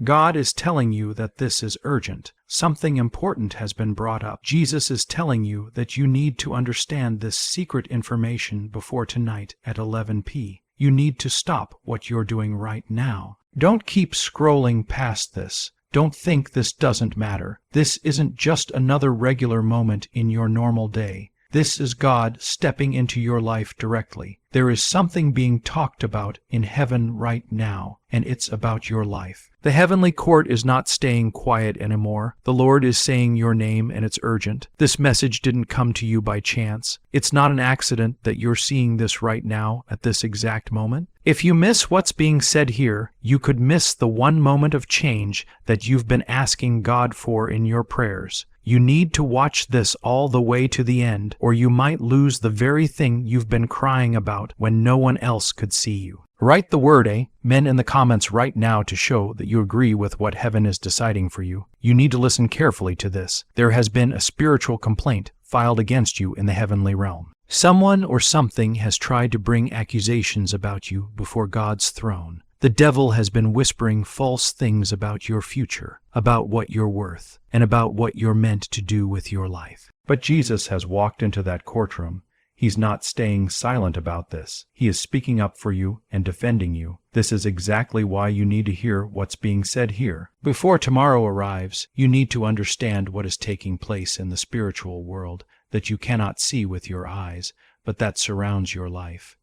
God is telling you that this is urgent. Something important has been brought up. Jesus is telling you that you need to understand this secret information before tonight at 11 p. You need to stop what you're doing right now. Don't keep scrolling past this. Don't think this doesn't matter. This isn't just another regular moment in your normal day. This is God stepping into your life directly. There is something being talked about in heaven right now, and it's about your life. The heavenly court is not staying quiet anymore. The Lord is saying your name, and it's urgent. This message didn't come to you by chance. It's not an accident that you're seeing this right now at this exact moment. If you miss what's being said here, you could miss the one moment of change that you've been asking God for in your prayers. You need to watch this all the way to the end, or you might lose the very thing you've been crying about when no one else could see you. Write the word men in the comments right now to show that you agree with what heaven is deciding for you. You need to listen carefully to this. There has been a spiritual complaint filed against you in the heavenly realm. Someone or something has tried to bring accusations about you before God's throne. The devil has been whispering false things about your future, about what you're worth, and about what you're meant to do with your life. But Jesus has walked into that courtroom. He's not staying silent about this. He is speaking up for you and defending you. This is exactly why you need to hear what's being said here. Before tomorrow arrives, you need to understand what is taking place in the spiritual world that you cannot see with your eyes, but that surrounds your life.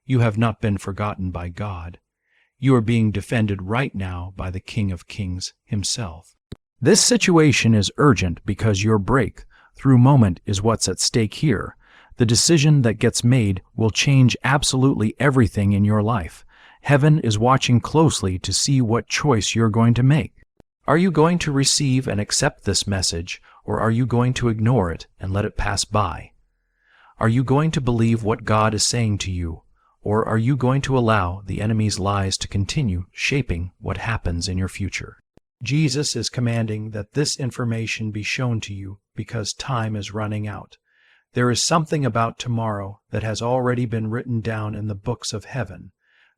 You have not been forgotten by God. You are being defended right now by the King of Kings himself. This situation is urgent because your breakthrough moment is what's at stake here. The decision that gets made will change absolutely everything in your life. Heaven is watching closely to see what choice you're going to make. Are you going to receive and accept this message, or are you going to ignore it and let it pass by? Are you going to believe what God is saying to you, or are you going to allow the enemy's lies to continue shaping what happens in your future? Jesus is commanding that this information be shown to you because time is running out. There is something about tomorrow that has already been written down in the books of heaven,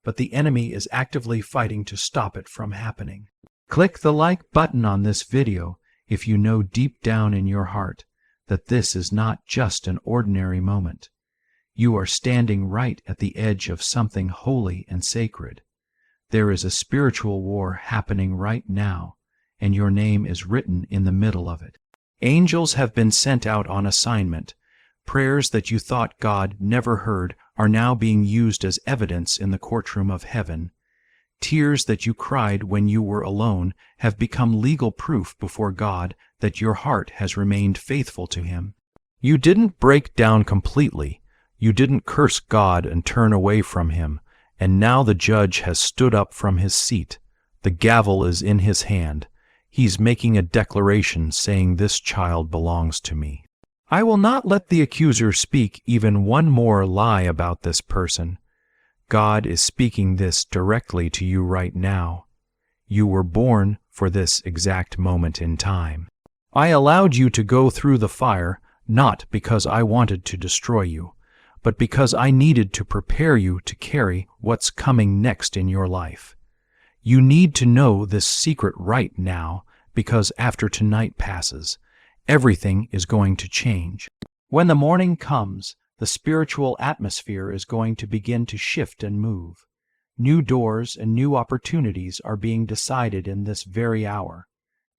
but the enemy is actively fighting to stop it from happening. Click the like button on this video if you know deep down in your heart that this is not just an ordinary moment. You are standing right at the edge of something holy and sacred. There is a spiritual war happening right now, and your name is written in the middle of it. Angels have been sent out on assignment. Prayers that you thought God never heard are now being used as evidence in the courtroom of heaven. Tears that you cried when you were alone have become legal proof before God that your heart has remained faithful to Him. You didn't break down completely. You didn't curse God and turn away from Him, and now the judge has stood up from his seat. The gavel is in his hand. He's making a declaration saying this child belongs to me. I will not let the accuser speak even one more lie about this person. God is speaking this directly to you right now. You were born for this exact moment in time. I allowed you to go through the fire, not because I wanted to destroy you, but because I needed to prepare you to carry what's coming next in your life. You need to know this secret right now, because after tonight passes, everything is going to change. When the morning comes, the spiritual atmosphere is going to begin to shift and move. New doors and new opportunities are being decided in this very hour.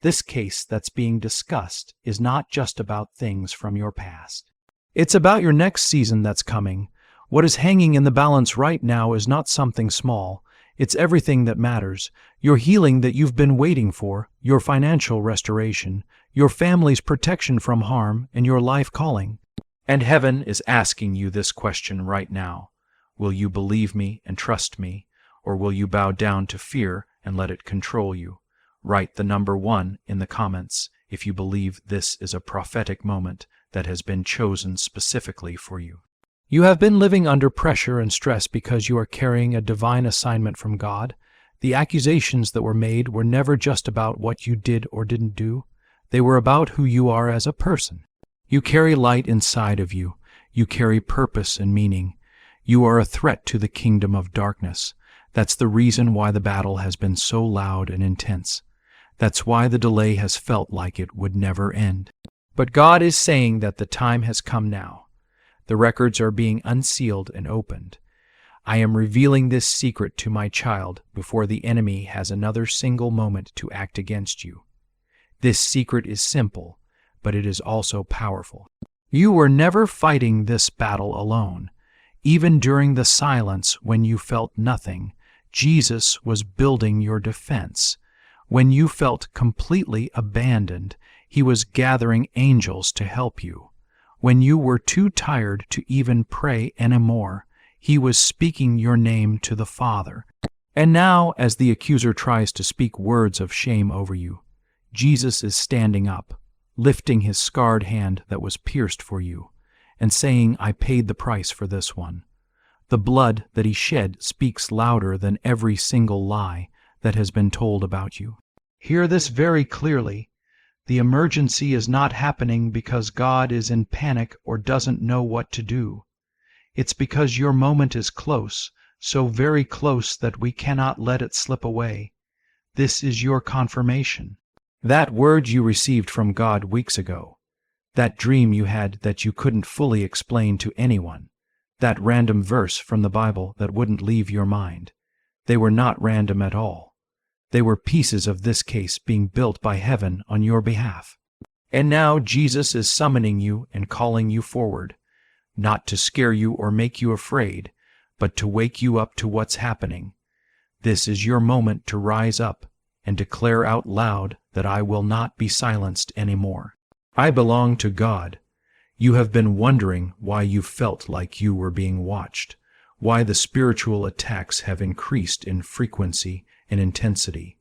This case that's being discussed is not just about things from your past. It's about your next season that's coming. What is hanging in the balance right now is not something small. It's everything that matters. Your healing that you've been waiting for, your financial restoration, your family's protection from harm, and your life calling. And heaven is asking you this question right now. Will you believe me and trust me, or will you bow down to fear and let it control you? Write the number 1 in the comments if you believe this is a prophetic moment that has been chosen specifically for you. You have been living under pressure and stress because you are carrying a divine assignment from God. The accusations that were made were never just about what you did or didn't do. They were about who you are as a person. You carry light inside of you. You carry purpose and meaning. You are a threat to the kingdom of darkness. That's the reason why the battle has been so loud and intense. That's why the delay has felt like it would never end. But God is saying that the time has come now. The records are being unsealed and opened. I am revealing this secret to my child before the enemy has another single moment to act against you. This secret is simple, but it is also powerful. You were never fighting this battle alone. Even during the silence when you felt nothing, Jesus was building your defense. When you felt completely abandoned, He was gathering angels to help you. When you were too tired to even pray anymore, He was speaking your name to the Father. And now, as the accuser tries to speak words of shame over you, Jesus is standing up, lifting His scarred hand that was pierced for you, and saying, I paid the price for this one. The blood that He shed speaks louder than every single lie that has been told about you. Hear this very clearly. The emergency is not happening because God is in panic or doesn't know what to do. It's because your moment is close, so very close that we cannot let it slip away. This is your confirmation. That word you received from God weeks ago, that dream you had that you couldn't fully explain to anyone, that random verse from the Bible that wouldn't leave your mind, they were not random at all. They were pieces of this case being built by heaven on your behalf. And now Jesus is summoning you and calling you forward, not to scare you or make you afraid, but to wake you up to what's happening. This is your moment to rise up and declare out loud that I will not be silenced anymore. I belong to God. You have been wondering why you felt like you were being watched, why the spiritual attacks have increased in frequency and intensity,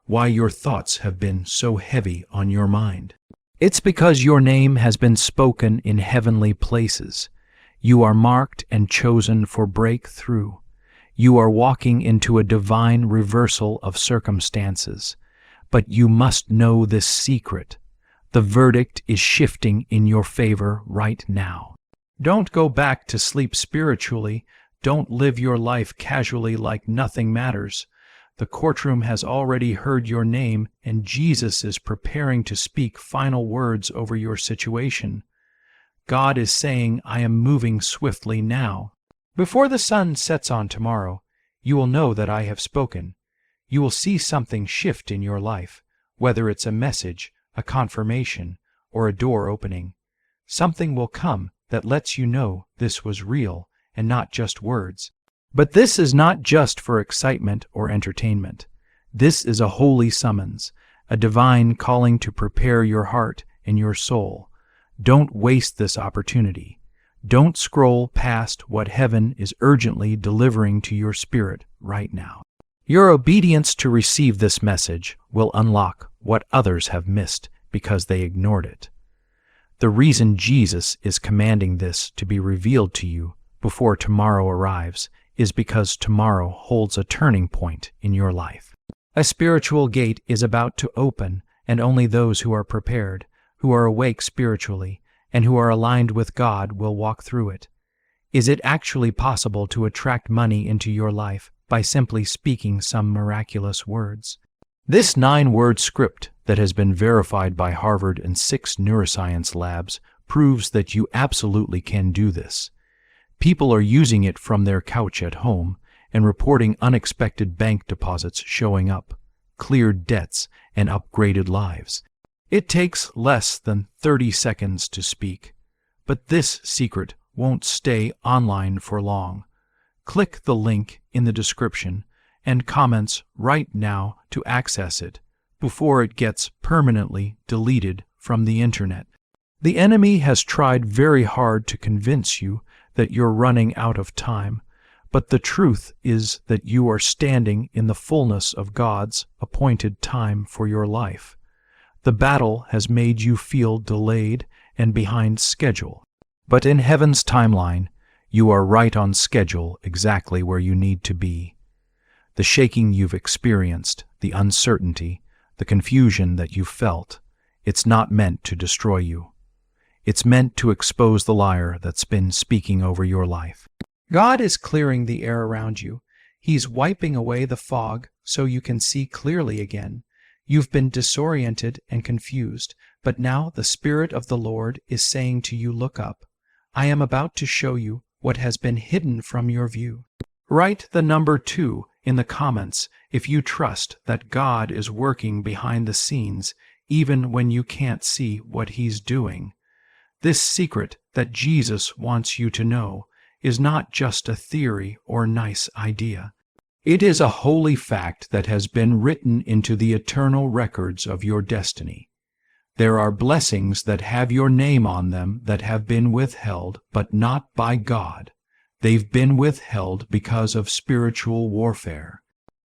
why your thoughts have been so heavy on your mind. It's because your name has been spoken in heavenly places. You are marked and chosen for breakthrough. You are walking into a divine reversal of circumstances. But you must know this secret. The verdict is shifting in your favor right now. Don't go back to sleep spiritually. Don't live your life casually like nothing matters. The courtroom has already heard your name, and Jesus is preparing to speak final words over your situation. God is saying, I am moving swiftly now. Before the sun sets on tomorrow, you will know that I have spoken. You will see something shift in your life, whether it's a message, a confirmation, or a door opening. Something will come that lets you know this was real and not just words. But this is not just for excitement or entertainment. This is a holy summons, a divine calling to prepare your heart and your soul. Don't waste this opportunity. Don't scroll past what heaven is urgently delivering to your spirit right now. Your obedience to receive this message will unlock what others have missed because they ignored it. The reason Jesus is commanding this to be revealed to you before tomorrow arrives is because tomorrow holds a turning point in your life. A spiritual gate is about to open, and only those who are prepared, who are awake spiritually, and who are aligned with God will walk through it. Is it actually possible to attract money into your life by simply speaking some miraculous words? This 9-word script that has been verified by Harvard and 6 neuroscience labs proves that you absolutely can do this. People are using it from their couch at home and reporting unexpected bank deposits showing up, cleared debts, and upgraded lives. It takes less than 30 seconds to speak, but this secret won't stay online for long. Click the link in the description and comments right now to access it before it gets permanently deleted from the internet. The enemy has tried very hard to convince you that you're running out of time, but the truth is that you are standing in the fullness of God's appointed time for your life. The battle has made you feel delayed and behind schedule, but in heaven's timeline, you are right on schedule exactly where you need to be. The shaking you've experienced, the uncertainty, the confusion that you felt, it's not meant to destroy you. It's meant to expose the liar that's been speaking over your life. God is clearing the air around you. He's wiping away the fog so you can see clearly again. You've been disoriented and confused, but now the Spirit of the Lord is saying to you, look up. I am about to show you what has been hidden from your view. Write the number 2 in the comments if you trust that God is working behind the scenes even when you can't see what He's doing. This secret that Jesus wants you to know is not just a theory or nice idea. It is a holy fact that has been written into the eternal records of your destiny. There are blessings that have your name on them that have been withheld, but not by God. They've been withheld because of spiritual warfare.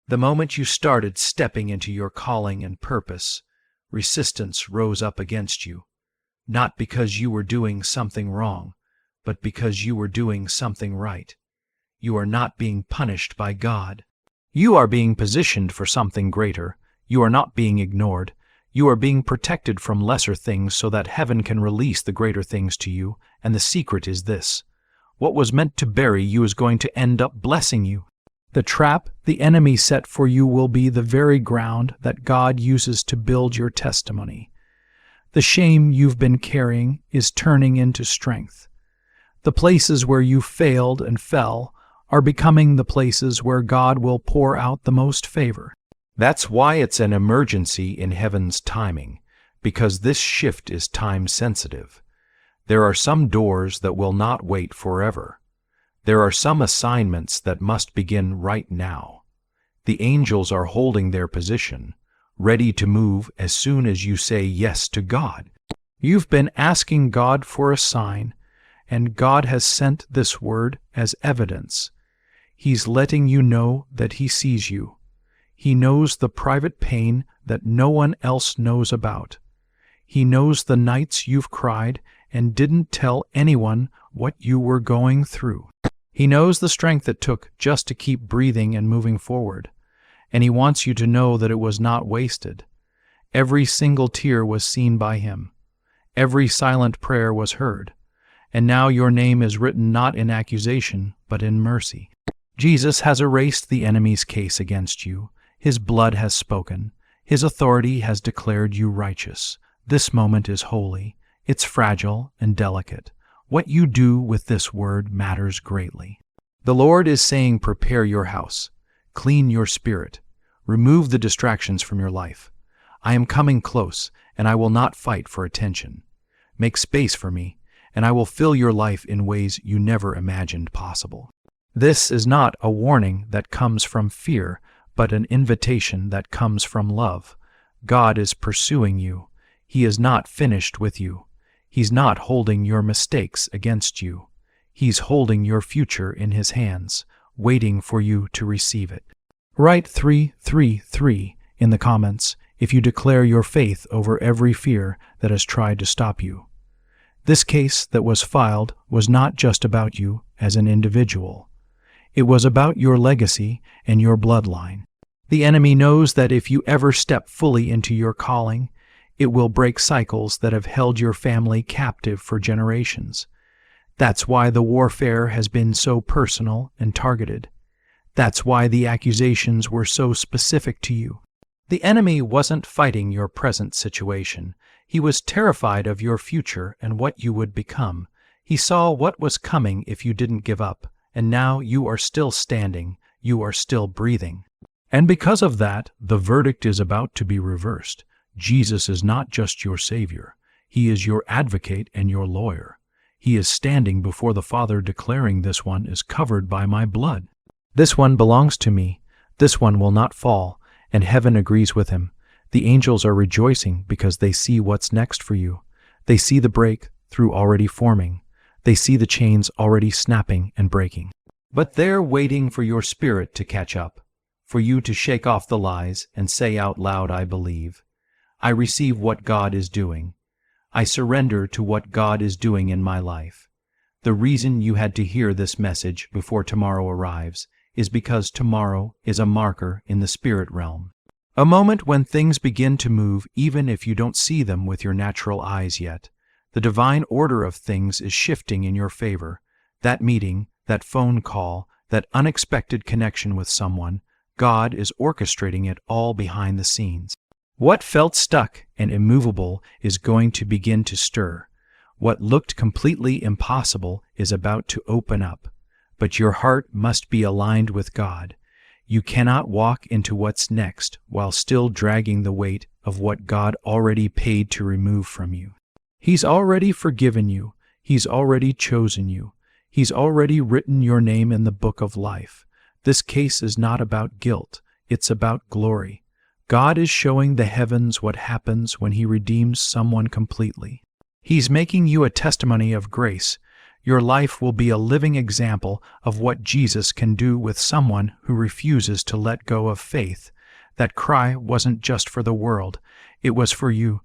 The moment you started stepping into your calling and purpose, resistance rose up against you, not because you were doing something wrong, but because you were doing something right. You are not being punished by God. You are being positioned for something greater. You are not being ignored. You are being protected from lesser things so that heaven can release the greater things to you, and the secret is this. What was meant to bury you is going to end up blessing you. The trap the enemy set for you will be the very ground that God uses to build your testimony. The shame you've been carrying is turning into strength. The places where you failed and fell are becoming the places where God will pour out the most favor. That's why it's an emergency in heaven's timing, because this shift is time-sensitive. There are some doors that will not wait forever. There are some assignments that must begin right now. The angels are holding their position, ready to move as soon as you say yes to God. You've been asking God for a sign, and God has sent this word as evidence. He's letting you know that He sees you. He knows the private pain that no one else knows about. He knows the nights you've cried and didn't tell anyone what you were going through. He knows the strength it took just to keep breathing and moving forward, and He wants you to know that it was not wasted. Every single tear was seen by Him. Every silent prayer was heard, and now your name is written not in accusation, but in mercy. Jesus has erased the enemy's case against you. His blood has spoken. His authority has declared you righteous. This moment is holy. It's fragile and delicate. What you do with this word matters greatly. The Lord is saying, prepare your house. Clean your spirit. Remove the distractions from your life. I am coming close, and I will not fight for attention. Make space for me, and I will fill your life in ways you never imagined possible. This is not a warning that comes from fear, but an invitation that comes from love. God is pursuing you. He is not finished with you. He's not holding your mistakes against you. He's holding your future in His hands, waiting for you to receive it. Write 333 in the comments if you declare your faith over every fear that has tried to stop you. This case that was filed was not just about you as an individual. It was about your legacy and your bloodline. The enemy knows that if you ever step fully into your calling, it will break cycles that have held your family captive for generations. That's why the warfare has been so personal and targeted. That's why the accusations were so specific to you. The enemy wasn't fighting your present situation. He was terrified of your future and what you would become. He saw what was coming if you didn't give up, and now you are still standing, you are still breathing. And because of that, the verdict is about to be reversed. Jesus is not just your Savior. He is your advocate and your lawyer. He is standing before the Father declaring, this one is covered by my blood. This one belongs to me. This one will not fall, and heaven agrees with him. The angels are rejoicing because they see what's next for you. They see the breakthrough already forming. They see the chains already snapping and breaking. But they're waiting for your spirit to catch up, for you to shake off the lies and say out loud, I believe. I receive what God is doing. I surrender to what God is doing in my life. The reason you had to hear this message before tomorrow arrives is because tomorrow is a marker in the spirit realm. A moment when things begin to move even if you don't see them with your natural eyes yet. The divine order of things is shifting in your favor. That meeting, that phone call, that unexpected connection with someone, God is orchestrating it all behind the scenes. What felt stuck and immovable is going to begin to stir. What looked completely impossible is about to open up. But your heart must be aligned with God. You cannot walk into what's next while still dragging the weight of what God already paid to remove from you. He's already forgiven you. He's already chosen you. He's already written your name in the book of life. This case is not about guilt. It's about glory. God is showing the heavens what happens when He redeems someone completely. He's making you a testimony of grace. Your life will be a living example of what Jesus can do with someone who refuses to let go of faith. That cry wasn't just for the world. It was for you,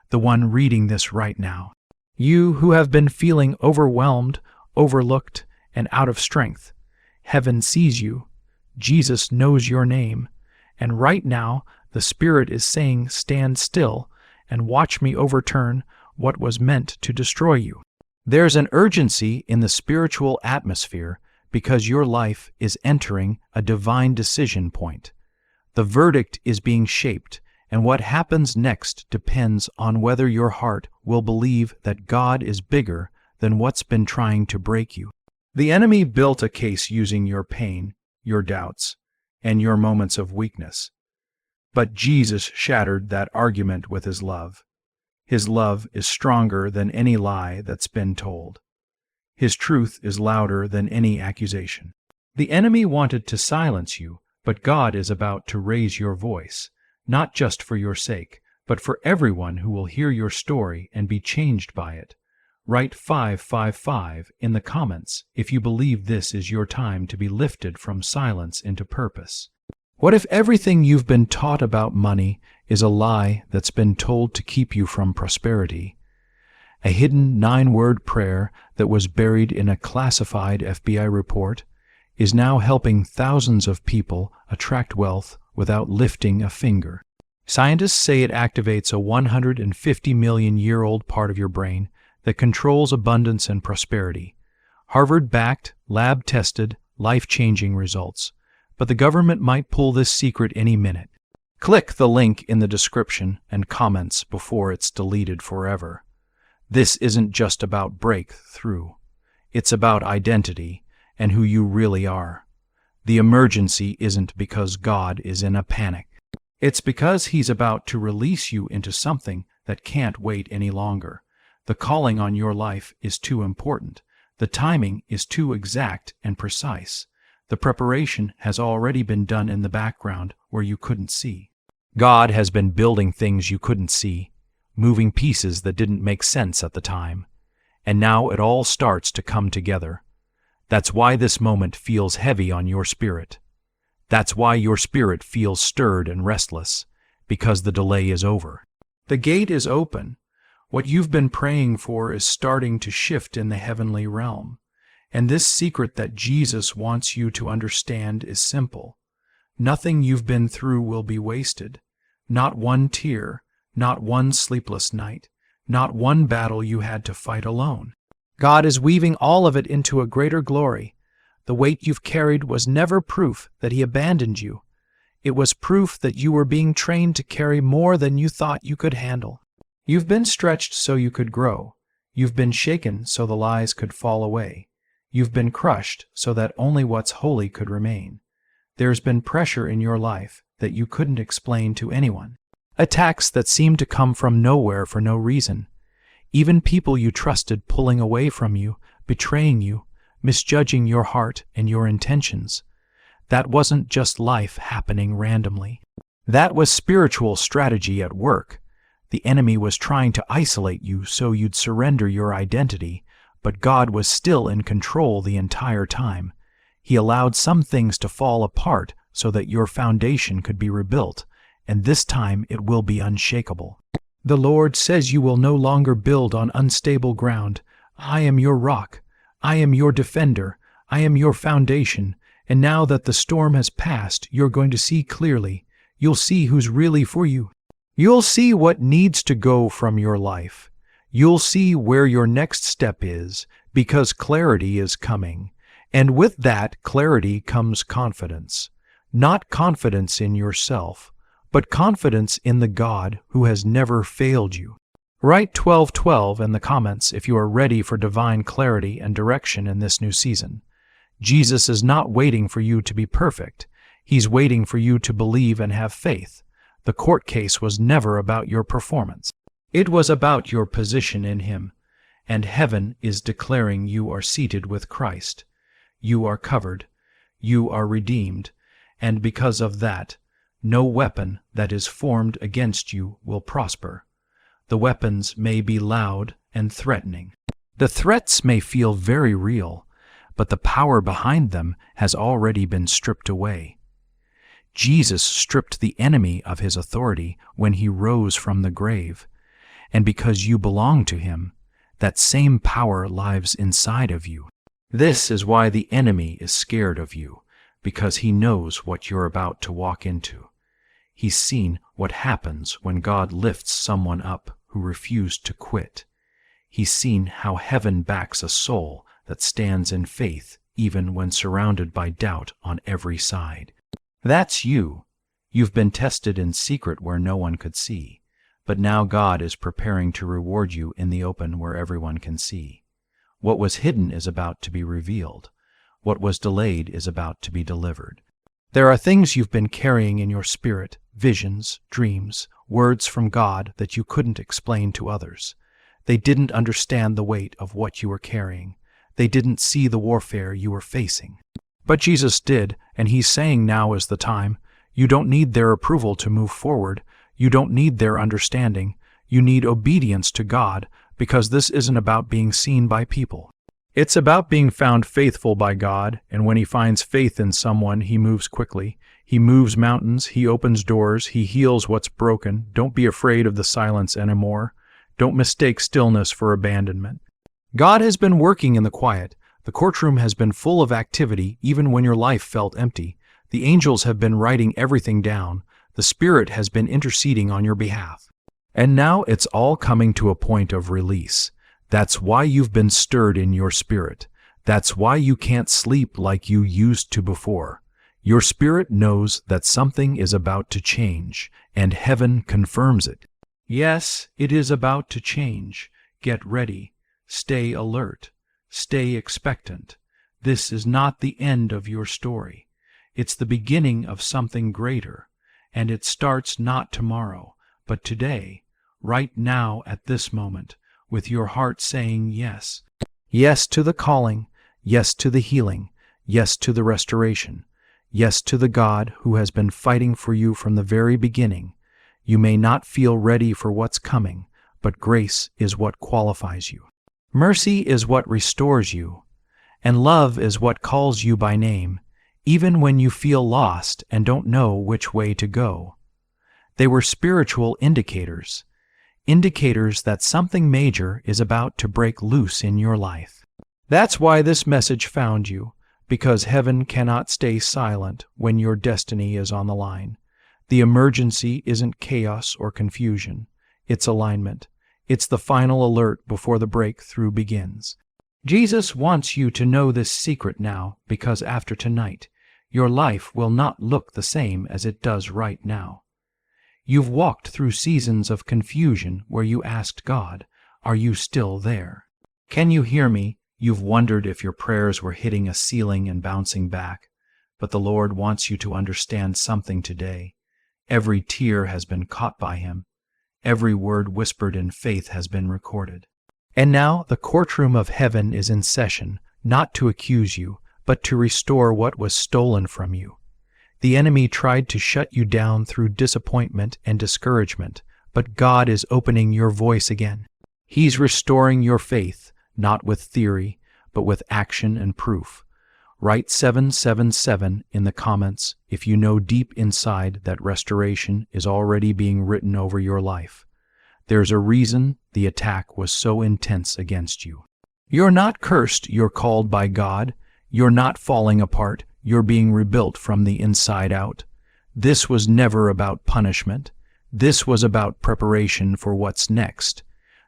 the one reading this right now. You who have been feeling overwhelmed, overlooked, and out of strength. Heaven sees you. Jesus knows your name. And right now, the Spirit is saying, stand still and watch me overturn what was meant to destroy you. There's an urgency in the spiritual atmosphere because your life is entering a divine decision point. The verdict is being shaped, and what happens next depends on whether your heart will believe that God is bigger than what's been trying to break you. The enemy built a case using your pain, your doubts, and your moments of weakness. But Jesus shattered that argument with His love. His love is stronger than any lie that's been told. His truth is louder than any accusation. The enemy wanted to silence you, but God is about to raise your voice, not just for your sake, but for everyone who will hear your story and be changed by it. Write 555 in the comments if you believe this is your time to be lifted from silence into purpose. What if everything you've been taught about money is a lie that's been told to keep you from prosperity? A hidden 9-word prayer that was buried in a classified FBI report is now helping thousands of people attract wealth without lifting a finger. Scientists say it activates a 150 million-year-old part of your brain that controls abundance and prosperity. Harvard-backed, lab-tested, life-changing results. But the government might pull this secret any minute. Click the link in the description and comments before it's deleted forever. This isn't just about breakthrough. It's about identity and who you really are. The emergency isn't because God is in a panic. It's because He's about to release you into something that can't wait any longer. The calling on your life is too important. The timing is too exact and precise. The preparation has already been done in the background where you couldn't see. God has been building things you couldn't see, moving pieces that didn't make sense at the time. And now it all starts to come together. That's why this moment feels heavy on your spirit. That's why your spirit feels stirred and restless, because the delay is over. The gate is open. What you've been praying for is starting to shift in the heavenly realm. And this secret that Jesus wants you to understand is simple. Nothing you've been through will be wasted. Not one tear, not one sleepless night, not one battle you had to fight alone. God is weaving all of it into a greater glory. The weight you've carried was never proof that He abandoned you. It was proof that you were being trained to carry more than you thought you could handle. You've been stretched so you could grow. You've been shaken so the lies could fall away. You've been crushed so that only what's holy could remain. There's been pressure in your life that you couldn't explain to anyone. Attacks that seemed to come from nowhere for no reason. Even people you trusted pulling away from you, betraying you, misjudging your heart and your intentions. That wasn't just life happening randomly. That was spiritual strategy at work. The enemy was trying to isolate you so you'd surrender your identity, but God was still in control the entire time. He allowed some things to fall apart so that your foundation could be rebuilt, and this time it will be unshakable. The Lord says you will no longer build on unstable ground. I am your rock. I am your defender. I am your foundation. And now that the storm has passed, you're going to see clearly. You'll see who's really for you. You'll see what needs to go from your life. You'll see where your next step is, because clarity is coming. And with that clarity comes confidence. Not confidence in yourself, but confidence in the God who has never failed you. Write 12:12 in the comments if you are ready for divine clarity and direction in this new season. Jesus is not waiting for you to be perfect. He's waiting for you to believe and have faith. The court case was never about your performance. It was about your position in Him, and heaven is declaring you are seated with Christ. You are covered, you are redeemed, and because of that, no weapon that is formed against you will prosper. The weapons may be loud and threatening. The threats may feel very real, but the power behind them has already been stripped away. Jesus stripped the enemy of his authority when he rose from the grave, and because you belong to him, that same power lives inside of you. This is why the enemy is scared of you, because he knows what you're about to walk into. He's seen what happens when God lifts someone up who refused to quit. He's seen how heaven backs a soul that stands in faith even when surrounded by doubt on every side. That's you. You've been tested in secret where no one could see, but now God is preparing to reward you in the open where everyone can see. What was hidden is about to be revealed. What was delayed is about to be delivered. There are things you've been carrying in your spirit, visions, dreams, words from God that you couldn't explain to others. They didn't understand the weight of what you were carrying. They didn't see the warfare you were facing. But Jesus did, and He's saying now is the time. You don't need their approval to move forward. You don't need their understanding. You need obedience to God, because this isn't about being seen by people. It's about being found faithful by God, and when He finds faith in someone, He moves quickly. He moves mountains, He opens doors, He heals what's broken. Don't be afraid of the silence anymore. Don't mistake stillness for abandonment. God has been working in the quiet. The courtroom has been full of activity even when your life felt empty. The angels have been writing everything down. The Spirit has been interceding on your behalf. And now it's all coming to a point of release. That's why you've been stirred in your spirit. That's why you can't sleep like you used to before. Your spirit knows that something is about to change, and heaven confirms it. Yes, it is about to change. Get ready. Stay alert. Stay expectant. This is not the end of your story. It's the beginning of something greater, and it starts not tomorrow, but today, right now at this moment, with your heart saying yes. Yes to the calling, yes to the healing, yes to the restoration, yes to the God who has been fighting for you from the very beginning. You may not feel ready for what's coming, but grace is what qualifies you. Mercy is what restores you, and love is what calls you by name, even when you feel lost and don't know which way to go. They were spiritual indicators that something major is about to break loose in your life. That's why this message found you, because heaven cannot stay silent when your destiny is on the line. The emergency isn't chaos or confusion, it's alignment. It's the final alert before the breakthrough begins. Jesus wants you to know this secret now, because after tonight, your life will not look the same as it does right now. You've walked through seasons of confusion where you asked God, "Are you still there?" Can you hear me? You've wondered if your prayers were hitting a ceiling and bouncing back, but the Lord wants you to understand something today. Every tear has been caught by Him. Every word whispered in faith has been recorded. And now the courtroom of heaven is in session, not to accuse you, but to restore what was stolen from you. The enemy tried to shut you down through disappointment and discouragement, but God is opening your voice again. He's restoring your faith, not with theory, but with action and proof. Write 777 in the comments if you know deep inside that restoration is already being written over your life. There's a reason the attack was so intense against you. You're not cursed, you're called by God. You're not falling apart, you're being rebuilt from the inside out. This was never about punishment. This was about preparation for what's next.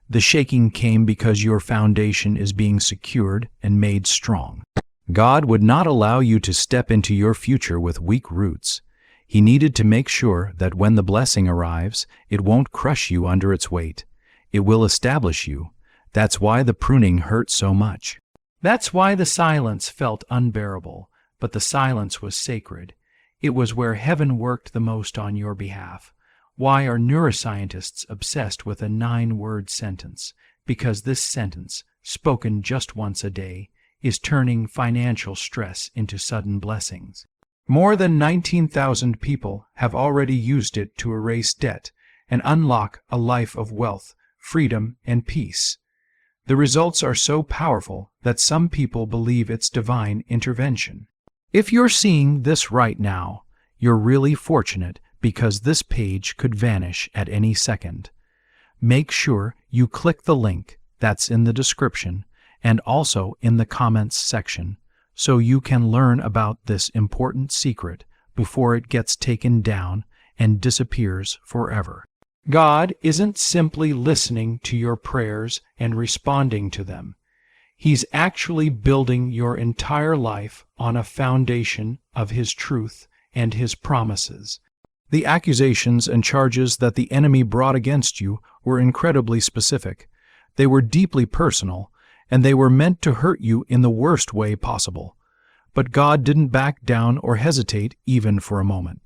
The shaking came because your foundation is being secured and made strong. God would not allow you to step into your future with weak roots. He needed to make sure that when the blessing arrives, it won't crush you under its weight. It will establish you. That's why the pruning hurt so much. That's why the silence felt unbearable, but the silence was sacred. It was where heaven worked the most on your behalf. Why are neuroscientists obsessed with a 9-word sentence? Because this sentence, spoken just once a day, is turning financial stress into sudden blessings. More than 19,000 people have already used it to erase debt and unlock a life of wealth, freedom, and peace. The results are so powerful that some people believe it's divine intervention. If you're seeing this right now, you're really fortunate because this page could vanish at any second. Make sure you click the link that's in the description and also in the comments section so you can learn about this important secret before it gets taken down and disappears forever. God isn't simply listening to your prayers and responding to them. He's actually building your entire life on a foundation of His truth and His promises. The accusations and charges that the enemy brought against you were incredibly specific. They were deeply personal, and they were meant to hurt you in the worst way possible. But God didn't back down or hesitate even for a moment.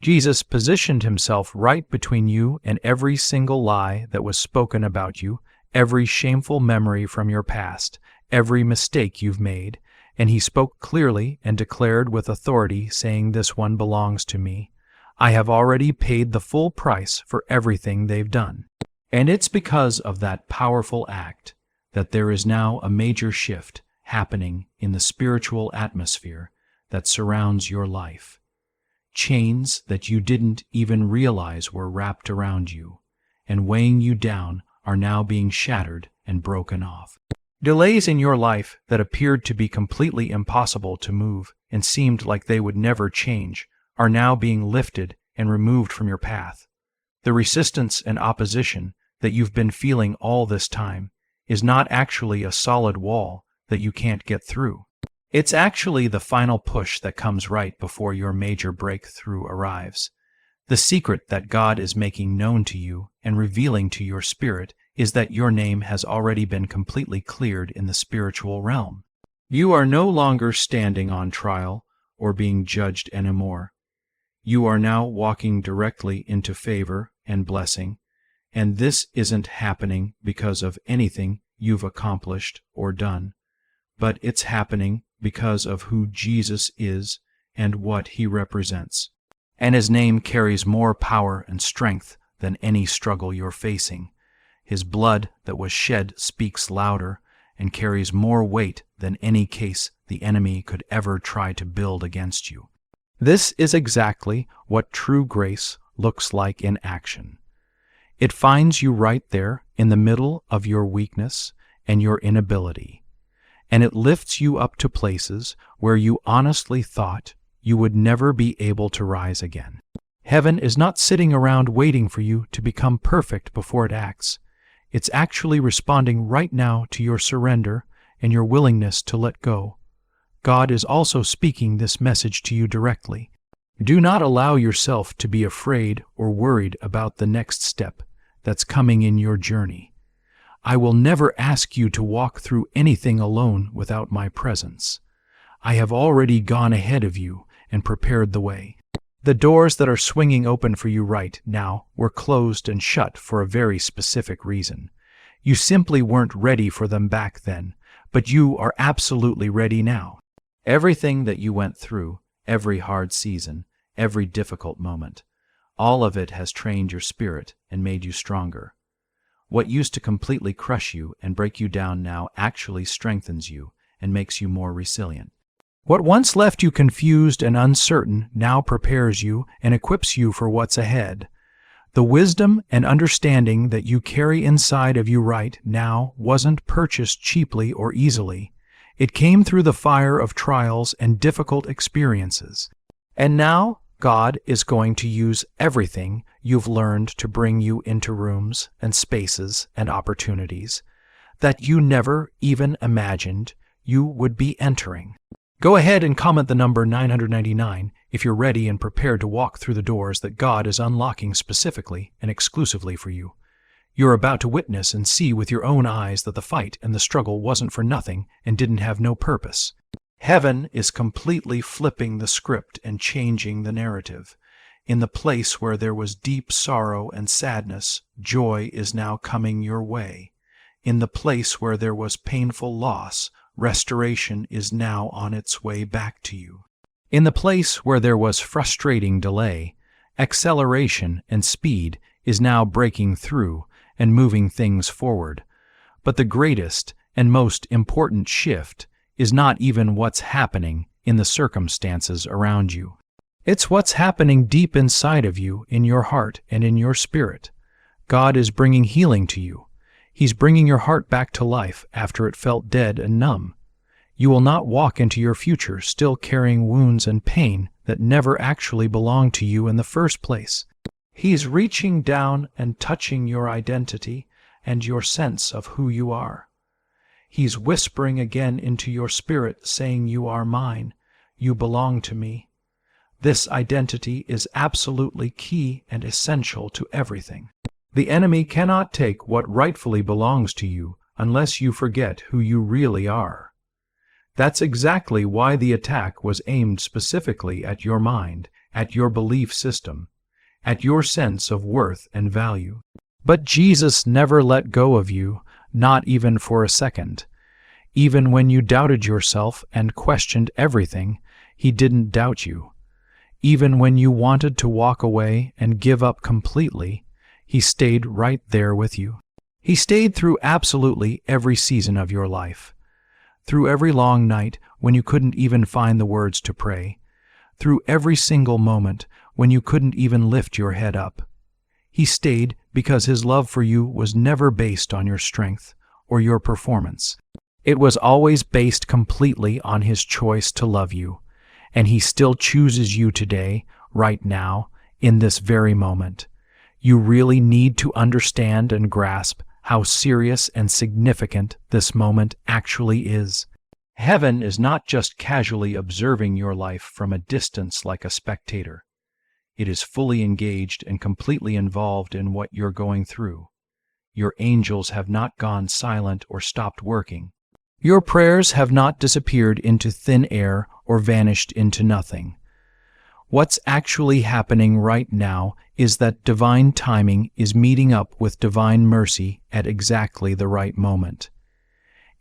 Jesus positioned Himself right between you and every single lie that was spoken about you, every shameful memory from your past, every mistake you've made, and He spoke clearly and declared with authority, saying, "This one belongs to me. I have already paid the full price for everything they've done." And it's because of that powerful act that there is now a major shift happening in the spiritual atmosphere that surrounds your life. Chains that you didn't even realize were wrapped around you and weighing you down are now being shattered and broken off. Delays in your life that appeared to be completely impossible to move and seemed like they would never change are now being lifted and removed from your path. The resistance and opposition that you've been feeling all this time is not actually a solid wall that you can't get through. It's actually the final push that comes right before your major breakthrough arrives. The secret that God is making known to you and revealing to your spirit is that your name has already been completely cleared in the spiritual realm. You are no longer standing on trial or being judged anymore. You are now walking directly into favor and blessing, and this isn't happening because of anything you've accomplished or done, but it's happening because of who Jesus is and what He represents. And His name carries more power and strength than any struggle you're facing. His blood that was shed speaks louder and carries more weight than any case the enemy could ever try to build against you. This is exactly what true grace looks like in action. It finds you right there in the middle of your weakness and your inability, and it lifts you up to places where you honestly thought you would never be able to rise again. Heaven is not sitting around waiting for you to become perfect before it acts. It's actually responding right now to your surrender and your willingness to let go. God is also speaking this message to you directly. Do not allow yourself to be afraid or worried about the next step that's coming in your journey. I will never ask you to walk through anything alone without my presence. I have already gone ahead of you and prepared the way. The doors that are swinging open for you right now were closed and shut for a very specific reason. You simply weren't ready for them back then, but you are absolutely ready now. Everything that you went through, every hard season, every difficult moment, all of it has trained your spirit and made you stronger. What used to completely crush you and break you down now actually strengthens you and makes you more resilient. What once left you confused and uncertain now prepares you and equips you for what's ahead. The wisdom and understanding that you carry inside of you right now wasn't purchased cheaply or easily. It came through the fire of trials and difficult experiences. And now God is going to use everything you've learned to bring you into rooms and spaces and opportunities that you never even imagined you would be entering. Go ahead and comment the number 999 if you're ready and prepared to walk through the doors that God is unlocking specifically and exclusively for you. You're about to witness and see with your own eyes that the fight and the struggle wasn't for nothing and didn't have no purpose. Heaven is completely flipping the script and changing the narrative. In the place where there was deep sorrow and sadness, joy is now coming your way. In the place where there was painful loss, restoration is now on its way back to you. In the place where there was frustrating delay, acceleration and speed is now breaking through and moving things forward. But the greatest and most important shift is not even what's happening in the circumstances around you. It's what's happening deep inside of you, in your heart and in your spirit. God is bringing healing to you. He's bringing your heart back to life after it felt dead and numb. You will not walk into your future still carrying wounds and pain that never actually belonged to you in the first place. He's reaching down and touching your identity and your sense of who you are. He's whispering again into your spirit, saying, "You are mine. You belong to me." This identity is absolutely key and essential to everything. The enemy cannot take what rightfully belongs to you unless you forget who you really are. That's exactly why the attack was aimed specifically at your mind, at your belief system, at your sense of worth and value. But Jesus never let go of you, not even for a second. Even when you doubted yourself and questioned everything, He didn't doubt you. Even when you wanted to walk away and give up completely, He stayed right there with you. He stayed through absolutely every season of your life. Through every long night when you couldn't even find the words to pray. Through every single moment when you couldn't even lift your head up. He stayed because His love for you was never based on your strength or your performance. It was always based completely on His choice to love you. And He still chooses you today, right now, in this very moment. You really need to understand and grasp how serious and significant this moment actually is. Heaven is not just casually observing your life from a distance like a spectator. It is fully engaged and completely involved in what you're going through. Your angels have not gone silent or stopped working. Your prayers have not disappeared into thin air or vanished into nothing. What's actually happening right now is that divine timing is meeting up with divine mercy at exactly the right moment.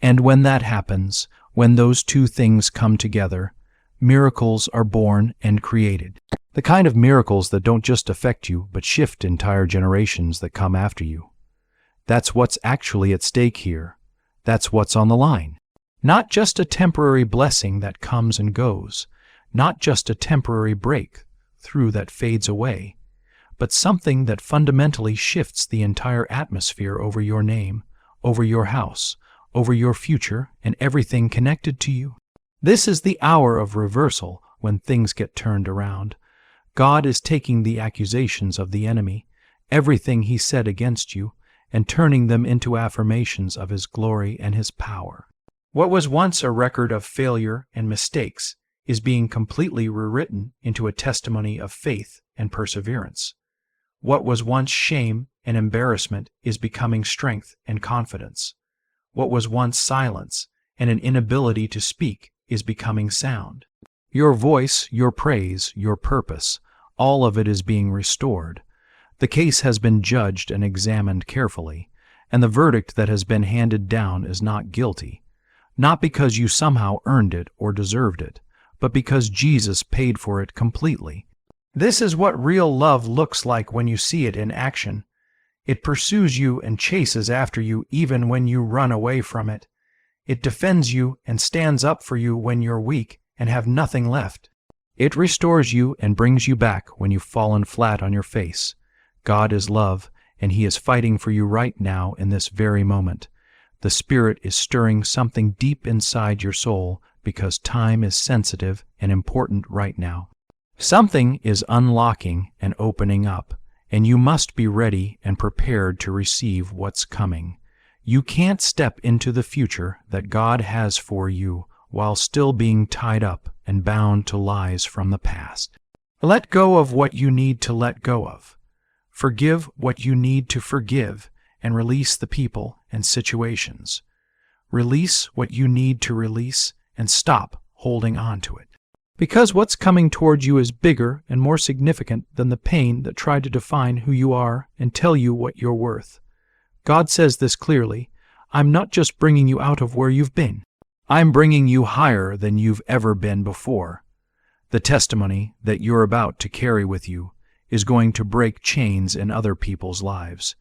And when that happens, when those two things come together, miracles are born and created. The kind of miracles that don't just affect you, but shift entire generations that come after you. That's what's actually at stake here. That's what's on the line. Not just a temporary blessing that comes and goes, not just a temporary breakthrough that fades away, but something that fundamentally shifts the entire atmosphere over your name, over your house, over your future, and everything connected to you. This is the hour of reversal when things get turned around. God is taking the accusations of the enemy, everything he said against you, and turning them into affirmations of His glory and His power. What was once a record of failure and mistakes is being completely rewritten into a testimony of faith and perseverance. What was once shame and embarrassment is becoming strength and confidence. What was once silence and an inability to speak is becoming sound. Your voice, your praise, your purpose, all of it is being restored. The case has been judged and examined carefully, and the verdict that has been handed down is not guilty, not because you somehow earned it or deserved it, but because Jesus paid for it completely. This is what real love looks like when you see it in action. It pursues you and chases after you even when you run away from it. It defends you and stands up for you when you're weak and have nothing left. It restores you and brings you back when you've fallen flat on your face. God is love, and He is fighting for you right now in this very moment. The Spirit is stirring something deep inside your soul because time is sensitive and important right now. Something is unlocking and opening up, and you must be ready and prepared to receive what's coming. You can't step into the future that God has for you while still being tied up and bound to lies from the past. Let go of what you need to let go of. Forgive what you need to forgive, and release the people and situations. Release what you need to release and stop holding on to it. Because what's coming toward you is bigger and more significant than the pain that tried to define who you are and tell you what you're worth. God says this clearly: I'm not just bringing you out of where you've been. I'm bringing you higher than you've ever been before. The testimony that you're about to carry with you is going to break chains in other people's lives.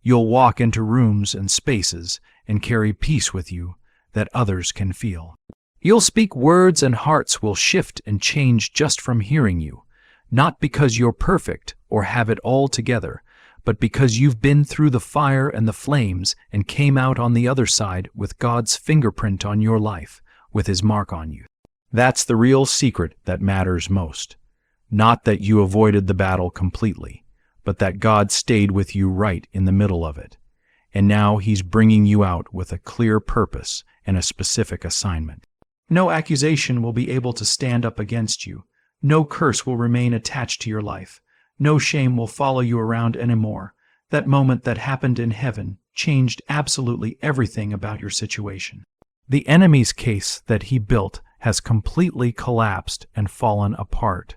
You'll walk into rooms and spaces and carry peace with you that others can feel. You'll speak words and hearts will shift and change just from hearing you, not because you're perfect or have it all together, but because you've been through the fire and the flames and came out on the other side with God's fingerprint on your life, with His mark on you. That's the real secret that matters most. Not that you avoided the battle completely, but that God stayed with you right in the middle of it. And now He's bringing you out with a clear purpose and a specific assignment. No accusation will be able to stand up against you. No curse will remain attached to your life. No shame will follow you around anymore. That moment that happened in heaven changed absolutely everything about your situation. The enemy's case that he built has completely collapsed and fallen apart.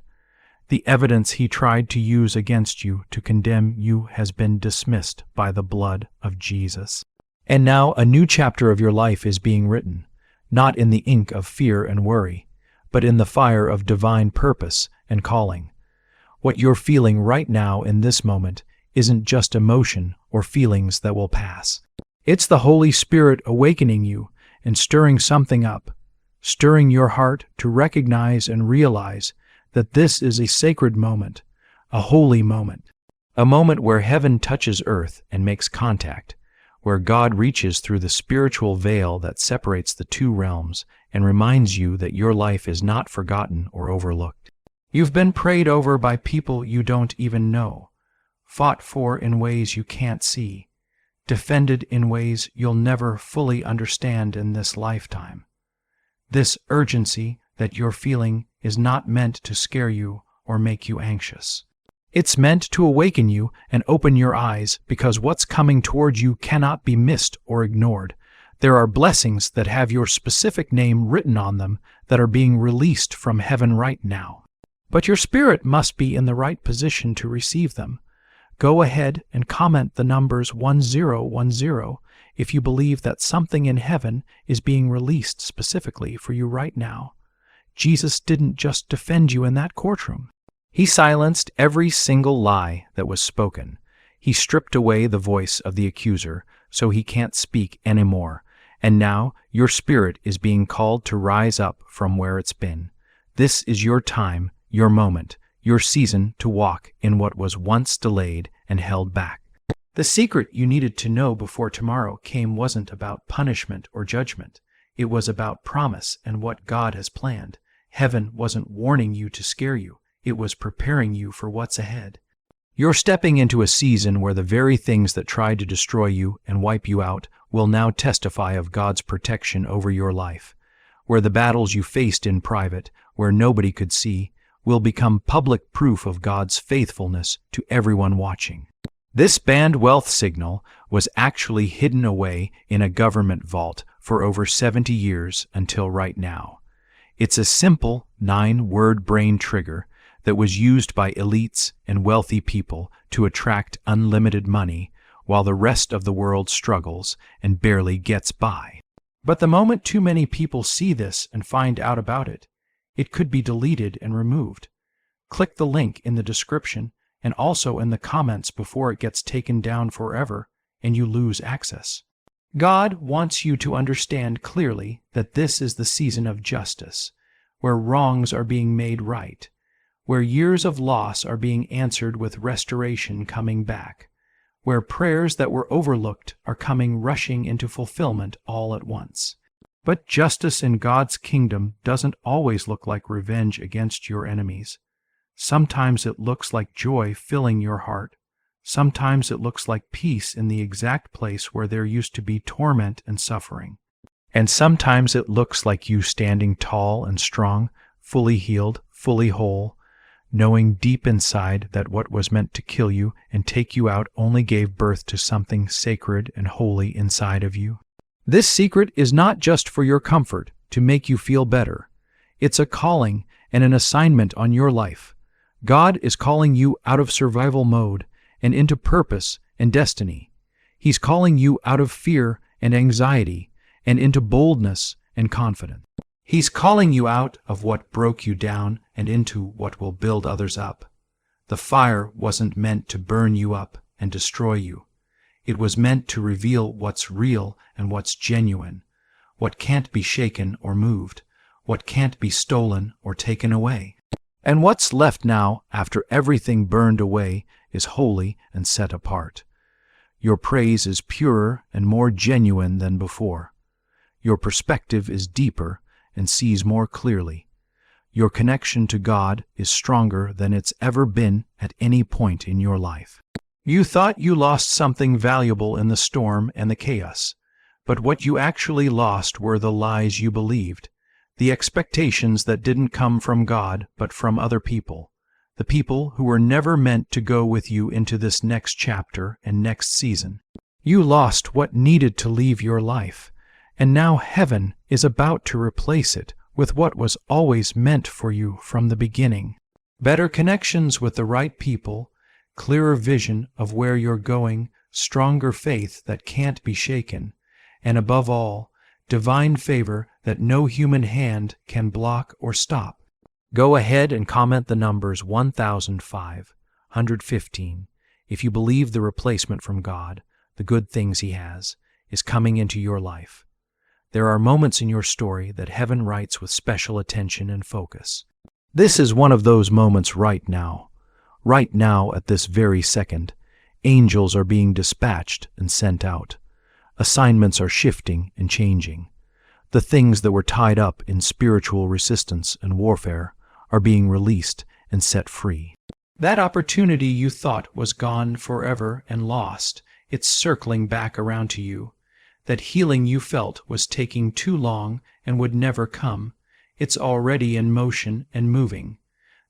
The evidence he tried to use against you to condemn you has been dismissed by the blood of Jesus. And now a new chapter of your life is being written, not in the ink of fear and worry, but in the fire of divine purpose and calling. What you're feeling right now in this moment isn't just emotion or feelings that will pass. It's the Holy Spirit awakening you and stirring something up, stirring your heart to recognize and realize that this is a sacred moment, a holy moment, a moment where heaven touches earth and makes contact, where God reaches through the spiritual veil that separates the two realms and reminds you that your life is not forgotten or overlooked. You've been prayed over by people you don't even know, fought for in ways you can't see, defended in ways you'll never fully understand in this lifetime. This urgency that you're feeling is not meant to scare you or make you anxious. It's meant to awaken you and open your eyes, because what's coming toward you cannot be missed or ignored. There are blessings that have your specific name written on them that are being released from heaven right now. But your spirit must be in the right position to receive them. Go ahead and comment the numbers 1010 if you believe that something in heaven is being released specifically for you right now. Jesus didn't just defend you in that courtroom. He silenced every single lie that was spoken. He stripped away the voice of the accuser so he can't speak anymore. And now your spirit is being called to rise up from where it's been. This is your time, your moment, your season to walk in what was once delayed and held back. The secret you needed to know before tomorrow came wasn't about punishment or judgment. It was about promise and what God has planned. Heaven wasn't warning you to scare you. It was preparing you for what's ahead. You're stepping into a season where the very things that tried to destroy you and wipe you out will now testify of God's protection over your life, where the battles you faced in private, where nobody could see, will become public proof of God's faithfulness to everyone watching. This banned wealth signal was actually hidden away in a government vault for over 70 years until right now. It's a simple 9-word brain trigger that was used by elites and wealthy people to attract unlimited money while the rest of the world struggles and barely gets by. But the moment too many people see this and find out about it, it could be deleted and removed. Click the link in the description and also in the comments before it gets taken down forever and you lose access. God wants you to understand clearly that this is the season of justice, where wrongs are being made right, where years of loss are being answered with restoration coming back, where prayers that were overlooked are coming rushing into fulfillment all at once. But justice in God's kingdom doesn't always look like revenge against your enemies. Sometimes it looks like joy filling your heart. Sometimes it looks like peace in the exact place where there used to be torment and suffering. And sometimes it looks like you standing tall and strong, fully healed, fully whole, knowing deep inside that what was meant to kill you and take you out only gave birth to something sacred and holy inside of you. This secret is not just for your comfort, to make you feel better. It's a calling and an assignment on your life. God is calling you out of survival mode and into purpose and destiny. He's calling you out of fear and anxiety and into boldness and confidence. He's calling you out of what broke you down and into what will build others up. The fire wasn't meant to burn you up and destroy you. It was meant to reveal what's real and what's genuine, what can't be shaken or moved, what can't be stolen or taken away. And what's left now, after everything burned away, is holy and set apart. Your praise is purer and more genuine than before. Your perspective is deeper and sees more clearly. Your connection to God is stronger than it's ever been at any point in your life. You thought you lost something valuable in the storm and the chaos, but what you actually lost were the lies you believed, the expectations that didn't come from God but from other people, the people who were never meant to go with you into this next chapter and next season. You lost what needed to leave your life, and now heaven is about to replace it with what was always meant for you from the beginning. Better connections with the right people, clearer vision of where you're going, stronger faith that can't be shaken, and above all, divine favor that no human hand can block or stop. Go ahead and comment the numbers 1,515 if you believe the replacement from God, the good things He has, is coming into your life. There are moments in your story that heaven writes with special attention and focus. This is one of those moments right now. Right now, at this very second, angels are being dispatched and sent out. Assignments are shifting and changing. The things that were tied up in spiritual resistance and warfare are being released and set free. That opportunity you thought was gone forever and lost, it's circling back around to you. That healing you felt was taking too long and would never come, it's already in motion and moving.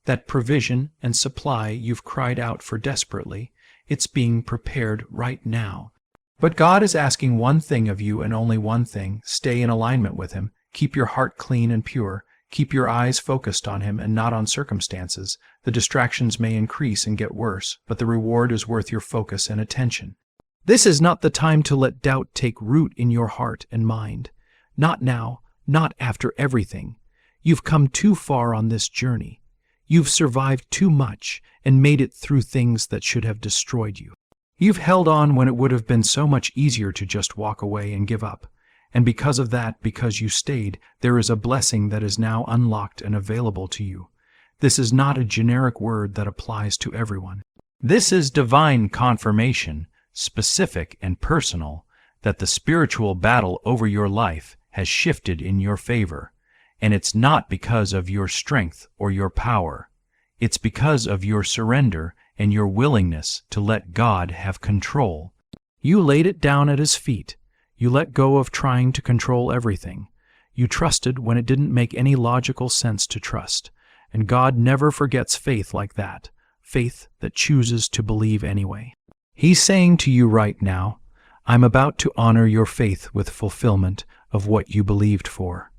That provision and supply you've cried out for desperately, it's being prepared right now. But God is asking one thing of you and only one thing: stay in alignment with Him, keep your heart clean and pure, keep your eyes focused on Him and not on circumstances. The distractions may increase and get worse, but the reward is worth your focus and attention. This is not the time to let doubt take root in your heart and mind. Not now, not after everything. You've come too far on this journey. You've survived too much and made it through things that should have destroyed you. You've held on when it would have been so much easier to just walk away and give up. And because of that, because you stayed, there is a blessing that is now unlocked and available to you. This is not a generic word that applies to everyone. This is divine confirmation, specific and personal, that the spiritual battle over your life has shifted in your favor, and it's not because of your strength or your power. It's because of your surrender and your willingness to let God have control. You laid it down at His feet. You let go of trying to control everything. You trusted when it didn't make any logical sense to trust, and God never forgets faith like that, faith that chooses to believe anyway. He's saying to you right now, I'm about to honor your faith with fulfillment of what you believed for.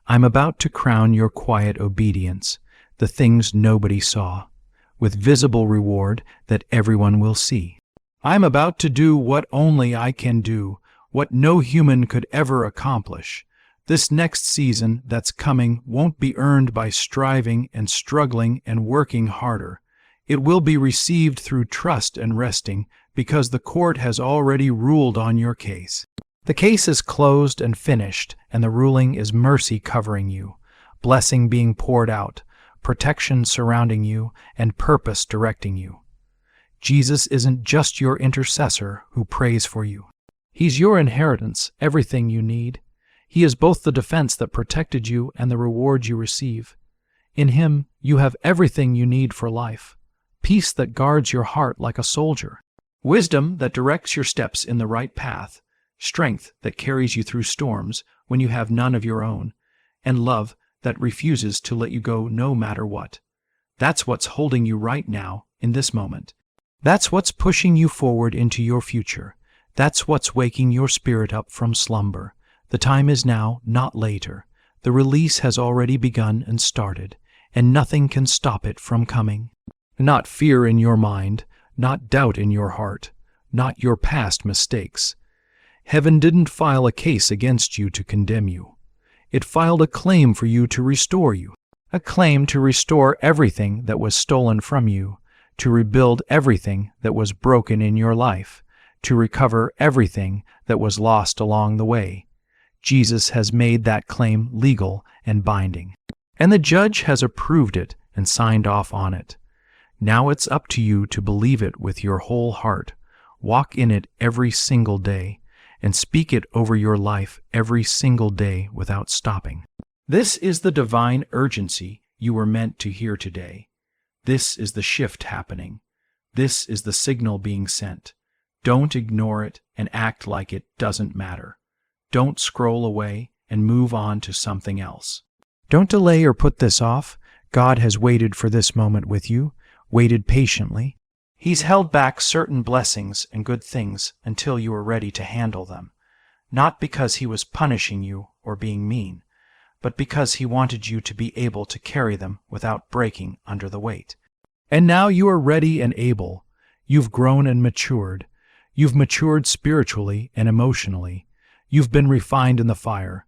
I'm about to crown your quiet obedience, the things nobody saw, with visible reward that everyone will see. I'm about to do what only I can do, what no human could ever accomplish. This next season that's coming won't be earned by striving and struggling and working harder. It will be received through trust and resting, because the court has already ruled on your case. The case is closed and finished, and the ruling is mercy covering you, blessing being poured out, protection surrounding you, and purpose directing you. Jesus isn't just your intercessor who prays for you. He's your inheritance, everything you need. He is both the defense that protected you and the reward you receive. In Him, you have everything you need for life. Peace that guards your heart like a soldier. Wisdom that directs your steps in the right path. strength that carries you through storms when you have none of your own, and love that refuses to let you go no matter what. That's what's holding you right now, in this moment. That's what's pushing you forward into your future. That's what's waking your spirit up from slumber. The time is now, not later. The release has already begun and started, and nothing can stop it from coming. Not fear in your mind, not doubt in your heart, not your past mistakes. Heaven didn't file a case against you to condemn you. It filed a claim for you to restore you, a claim to restore everything that was stolen from you, to rebuild everything that was broken in your life, to recover everything that was lost along the way. Jesus has made that claim legal and binding, and the judge has approved it and signed off on it. Now it's up to you to believe it with your whole heart, walk in it every single day, and speak it over your life every single day without stopping. This is the divine urgency you were meant to hear today. This is the shift happening. This is the signal being sent. Don't ignore it and act like it doesn't matter. Don't scroll away and move on to something else. Don't delay or put this off. God has waited for this moment with you, waited patiently. He's held back certain blessings and good things until you are ready to handle them, not because he was punishing you or being mean, but because he wanted you to be able to carry them without breaking under the weight. And now you are ready and able. You've grown and matured. You've matured spiritually and emotionally. You've been refined in the fire.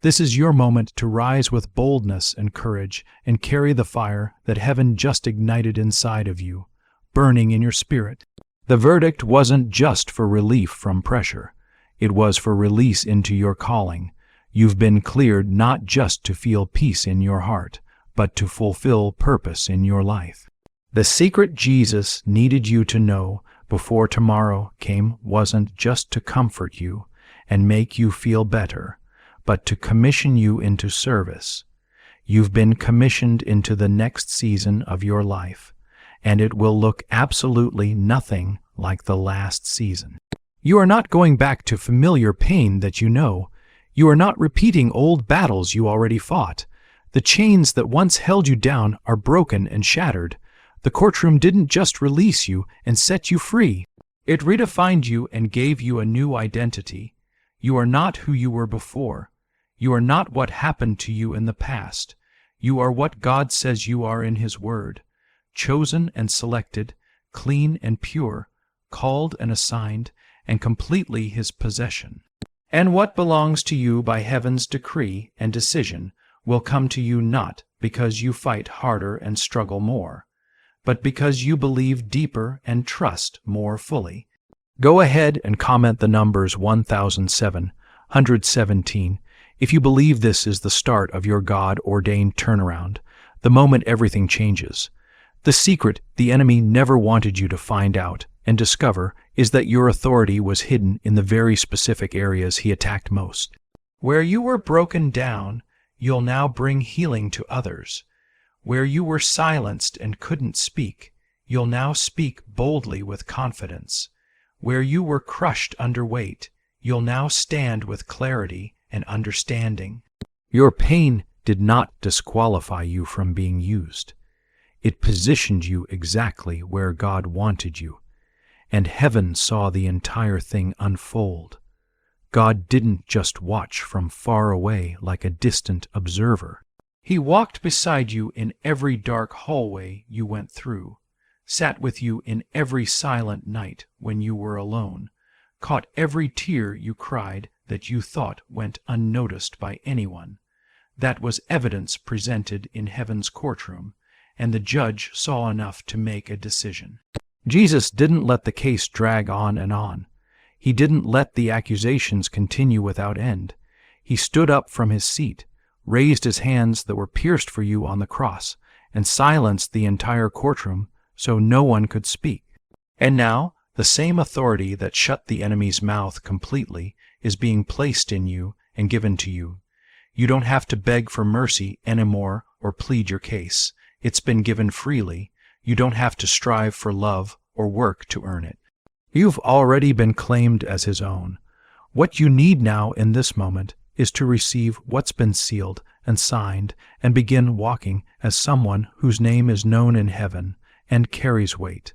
This is your moment to rise with boldness and courage and carry the fire that heaven just ignited inside of you, burning in your spirit. The verdict wasn't just for relief from pressure. It was for release into your calling. You've been cleared not just to feel peace in your heart, but to fulfill purpose in your life. The secret Jesus needed you to know before tomorrow came wasn't just to comfort you and make you feel better, but to commission you into service. You've been commissioned into the next season of your life, and it will look absolutely nothing like the last season. You are not going back to familiar pain that you know. You are not repeating old battles you already fought. The chains that once held you down are broken and shattered. The courtroom didn't just release you and set you free. It redefined you and gave you a new identity. You are not who you were before. You are not what happened to you in the past. You are what God says you are in His Word, chosen and selected, clean and pure, called and assigned, and completely His possession. And what belongs to you by heaven's decree and decision will come to you not because you fight harder and struggle more, but because you believe deeper and trust more fully. Go ahead and comment the numbers 1717 if you believe this is the start of your God-ordained turnaround, the moment everything changes. The secret the enemy never wanted you to find out and discover is that your authority was hidden in the very specific areas he attacked most. Where you were broken down, you'll now bring healing to others. Where you were silenced and couldn't speak, you'll now speak boldly with confidence. Where you were crushed under weight, you'll now stand with clarity and understanding. Your pain did not disqualify you from being used. It positioned you exactly where God wanted you, and heaven saw the entire thing unfold. God didn't just watch from far away like a distant observer. He walked beside you in every dark hallway you went through, sat with you in every silent night when you were alone, caught every tear you cried that you thought went unnoticed by anyone. That was evidence presented in heaven's courtroom, and the judge saw enough to make a decision. Jesus didn't let the case drag on and on. He didn't let the accusations continue without end. He stood up from his seat, raised his hands that were pierced for you on the cross, and silenced the entire courtroom so no one could speak. And now, the same authority that shut the enemy's mouth completely is being placed in you and given to you. You don't have to beg for mercy anymore or plead your case. It's been given freely. You don't have to strive for love or work to earn it. You've already been claimed as His own. What you need now in this moment is to receive what's been sealed and signed and begin walking as someone whose name is known in heaven and carries weight.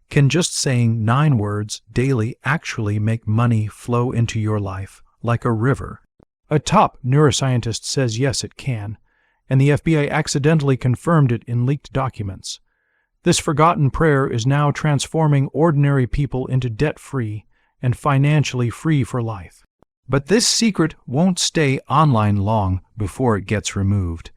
Can just saying 9 words daily actually make money flow into your life like a river? A top neuroscientist says yes, it can, and the FBI accidentally confirmed it in leaked documents. This forgotten prayer is now transforming ordinary people into debt-free and financially free for life. But this secret won't stay online long before it gets removed.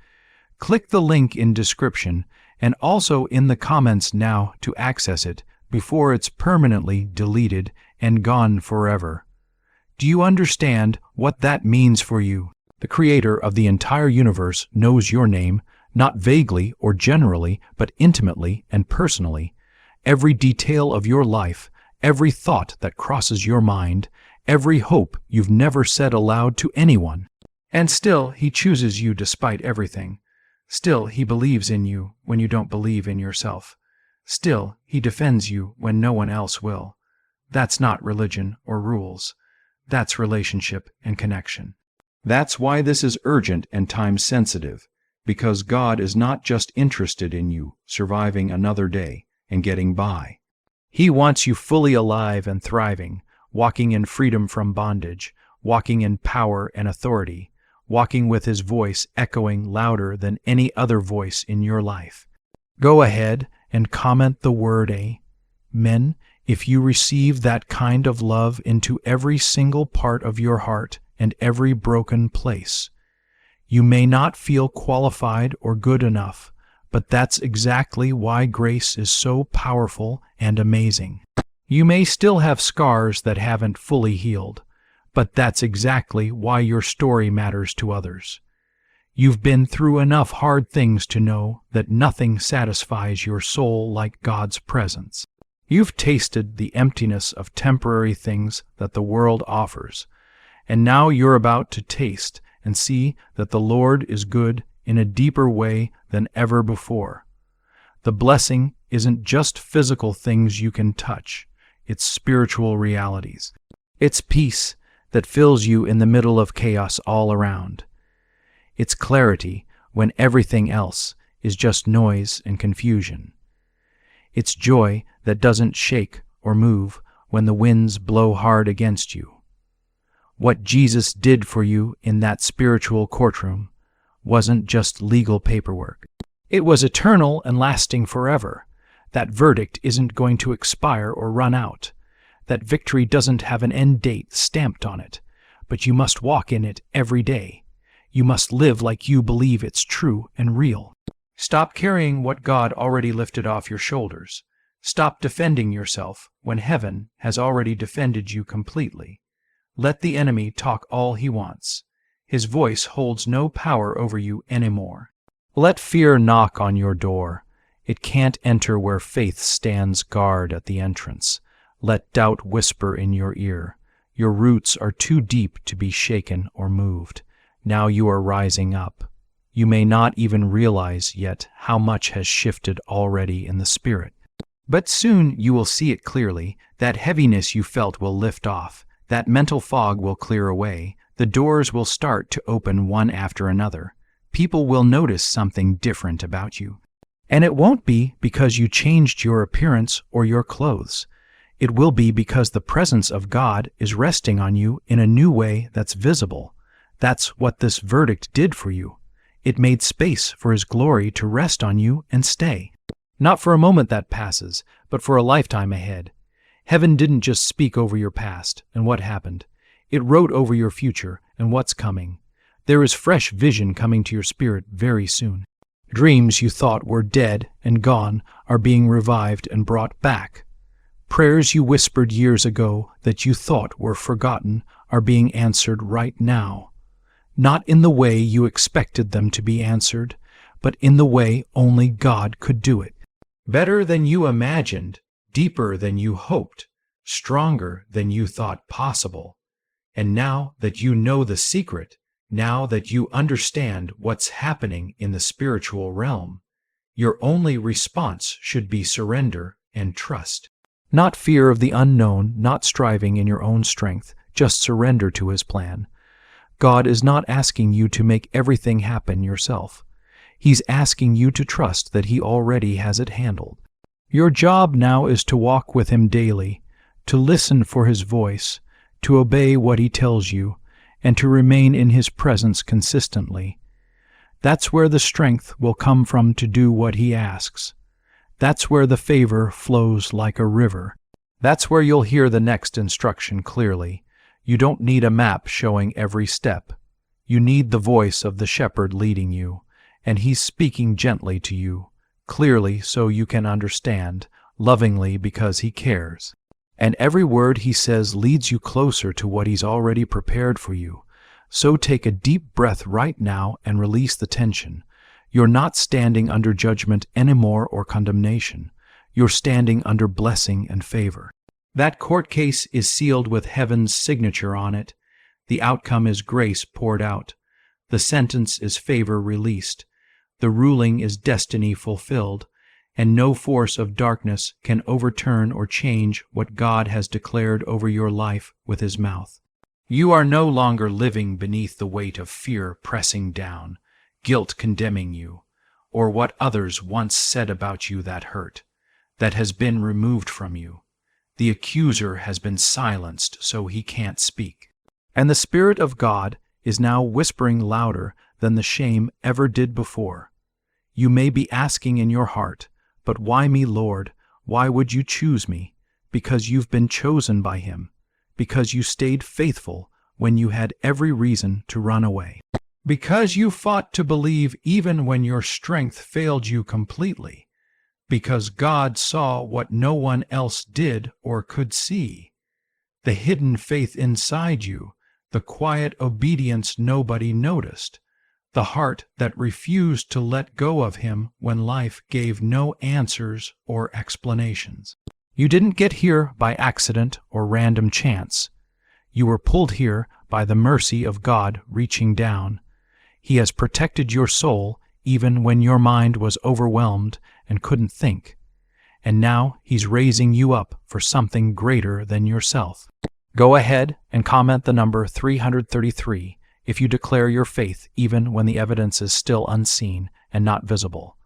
Click the link in description and also in the comments now to access it before it's permanently deleted and gone forever. Do you understand what that means for you? The Creator of the entire universe knows your name, not vaguely or generally, but intimately and personally. Every detail of your life, every thought that crosses your mind, every hope you've never said aloud to anyone. And still, He chooses you despite everything. Still, He believes in you when you don't believe in yourself. Still, He defends you when no one else will. That's not religion or rules. That's relationship and connection. That's why this is urgent and time-sensitive, because God is not just interested in you surviving another day and getting by. He wants you fully alive and thriving, walking in freedom from bondage, walking in power and authority, walking with His voice echoing louder than any other voice in your life. Go ahead and comment the word Amen if you receive that kind of love into every single part of your heart and every broken place. You may not feel qualified or good enough, but that's exactly why grace is so powerful and amazing. You may still have scars that haven't fully healed, but that's exactly why your story matters to others. You've been through enough hard things to know that nothing satisfies your soul like God's presence. You've tasted the emptiness of temporary things that the world offers, and now you're about to taste and see that the Lord is good in a deeper way than ever before. The blessing isn't just physical things you can touch, it's spiritual realities. It's peace that fills you in the middle of chaos all around. It's clarity when everything else is just noise and confusion. It's joy that doesn't shake or move when the winds blow hard against you. What Jesus did for you in that spiritual courtroom wasn't just legal paperwork. It was eternal and lasting forever. That verdict isn't going to expire or run out. That victory doesn't have an end date stamped on it, but you must walk in it every day. You must live like you believe it's true and real. Stop carrying what God already lifted off your shoulders. Stop defending yourself when heaven has already defended you completely. Let the enemy talk all he wants. His voice holds no power over you anymore. Let fear knock on your door. It can't enter where faith stands guard at the entrance. Let doubt whisper in your ear. Your roots are too deep to be shaken or moved. Now you are rising up. You may not even realize yet how much has shifted already in the spirit. But soon you will see it clearly. That heaviness you felt will lift off. That mental fog will clear away. The doors will start to open one after another. People will notice something different about you. And it won't be because you changed your appearance or your clothes. It will be because the presence of God is resting on you in a new way that's visible. That's what this verdict did for you. It made space for His glory to rest on you and stay. Not for a moment that passes, but for a lifetime ahead. Heaven didn't just speak over your past and what happened. It wrote over your future and what's coming. There is fresh vision coming to your spirit very soon. Dreams you thought were dead and gone are being revived and brought back. Prayers you whispered years ago that you thought were forgotten are being answered right now. Not in the way you expected them to be answered, but in the way only God could do it. Better than you imagined, deeper than you hoped, stronger than you thought possible. And now that you know the secret, now that you understand what's happening in the spiritual realm, your only response should be surrender and trust. Not fear of the unknown, not striving in your own strength. Just surrender to His plan. God is not asking you to make everything happen yourself. He's asking you to trust that He already has it handled. Your job now is to walk with Him daily, to listen for His voice, to obey what He tells you, and to remain in His presence consistently. That's where the strength will come from to do what He asks. That's where the favor flows like a river. That's where you'll hear the next instruction clearly. You don't need a map showing every step. You need the voice of the shepherd leading you, and He's speaking gently to you, clearly so you can understand, lovingly because He cares. And every word He says leads you closer to what He's already prepared for you. So take a deep breath right now and release the tension. You're not standing under judgment anymore or condemnation. You're standing under blessing and favor. That court case is sealed with heaven's signature on it. The outcome is grace poured out. The sentence is favor released. The ruling is destiny fulfilled. And no force of darkness can overturn or change what God has declared over your life with His mouth. You are no longer living beneath the weight of fear pressing down, guilt condemning you, or what others once said about you that hurt, that has been removed from you. The accuser has been silenced so he can't speak. And the Spirit of God is now whispering louder than the shame ever did before. You may be asking in your heart, "But why me, Lord? Why would you choose me?" Because you've been chosen by Him. Because you stayed faithful when you had every reason to run away. Because you fought to believe even when your strength failed you completely. Because God saw what no one else did or could see. The hidden faith inside you, the quiet obedience nobody noticed, the heart that refused to let go of Him when life gave no answers or explanations. You didn't get here by accident or random chance. You were pulled here by the mercy of God reaching down. He has protected your soul even when your mind was overwhelmed and couldn't think. And now He's raising you up for something greater than yourself. Go ahead and comment the number 333 if you declare your faith even when the evidence is still unseen and not visible.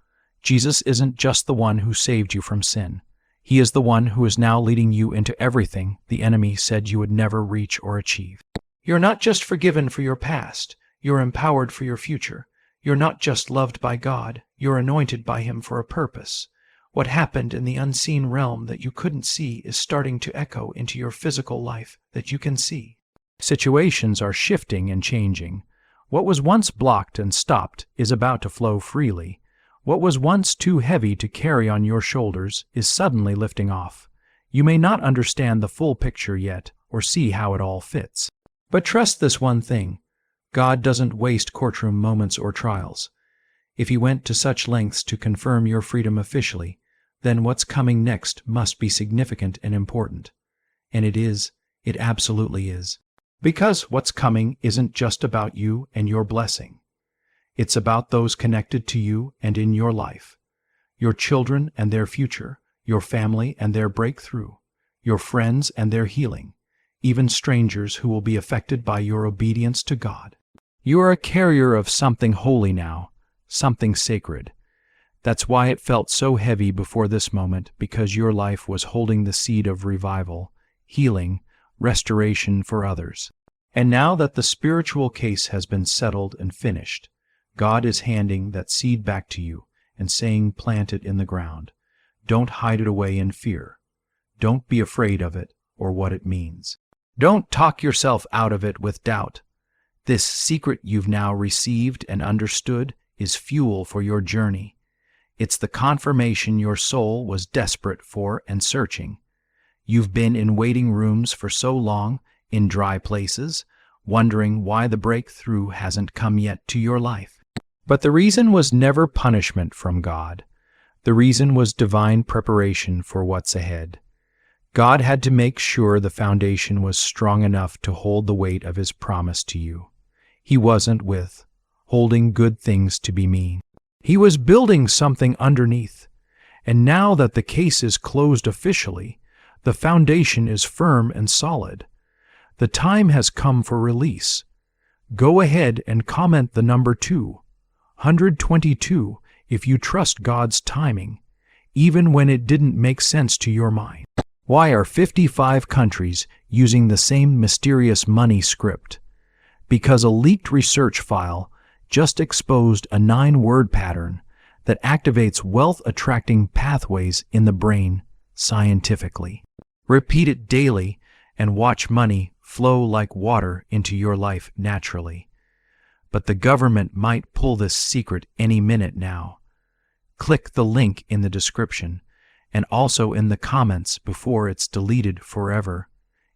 Jesus isn't just the one who saved you from sin. He is the one who is now leading you into everything the enemy said you would never reach or achieve. You're not just forgiven for your past, you're empowered for your future. You're not just loved by God, you're anointed by Him for a purpose. What happened in the unseen realm that you couldn't see is starting to echo into your physical life that you can see. Situations are shifting and changing. What was once blocked and stopped is about to flow freely. What was once too heavy to carry on your shoulders is suddenly lifting off. You may not understand the full picture yet or see how it all fits. But trust this one thing. God doesn't waste courtroom moments or trials. If He went to such lengths to confirm your freedom officially, then what's coming next must be significant and important. And it is. It absolutely is. Because what's coming isn't just about you and your blessing. It's about those connected to you and in your life. Your children and their future, your family and their breakthrough, your friends and their healing, even strangers who will be affected by your obedience to God. You are a carrier of something holy now, something sacred. That's why it felt so heavy before this moment, because your life was holding the seed of revival, healing, restoration for others. And now that the spiritual case has been settled and finished, God is handing that seed back to you and saying, plant it in the ground. Don't hide it away in fear. Don't be afraid of it or what it means. Don't talk yourself out of it with doubt. This secret you've now received and understood is fuel for your journey. It's the confirmation your soul was desperate for and searching. You've been in waiting rooms for so long, in dry places, wondering why the breakthrough hasn't come yet to your life. But the reason was never punishment from God. The reason was divine preparation for what's ahead. God had to make sure the foundation was strong enough to hold the weight of His promise to you. He wasn't holding good things to be mean. He was building something underneath. And now that the case is closed officially, the foundation is firm and solid. The time has come for release. Go ahead and comment the number 222 if you trust God's timing, even when it didn't make sense to your mind. Why are 55 countries using the same mysterious money script? Because a leaked research file just exposed a 9-word pattern that activates wealth-attracting pathways in the brain scientifically. Repeat it daily and watch money flow like water into your life naturally. But the government might pull this secret any minute now. Click the link in the description and also in the comments before it's deleted forever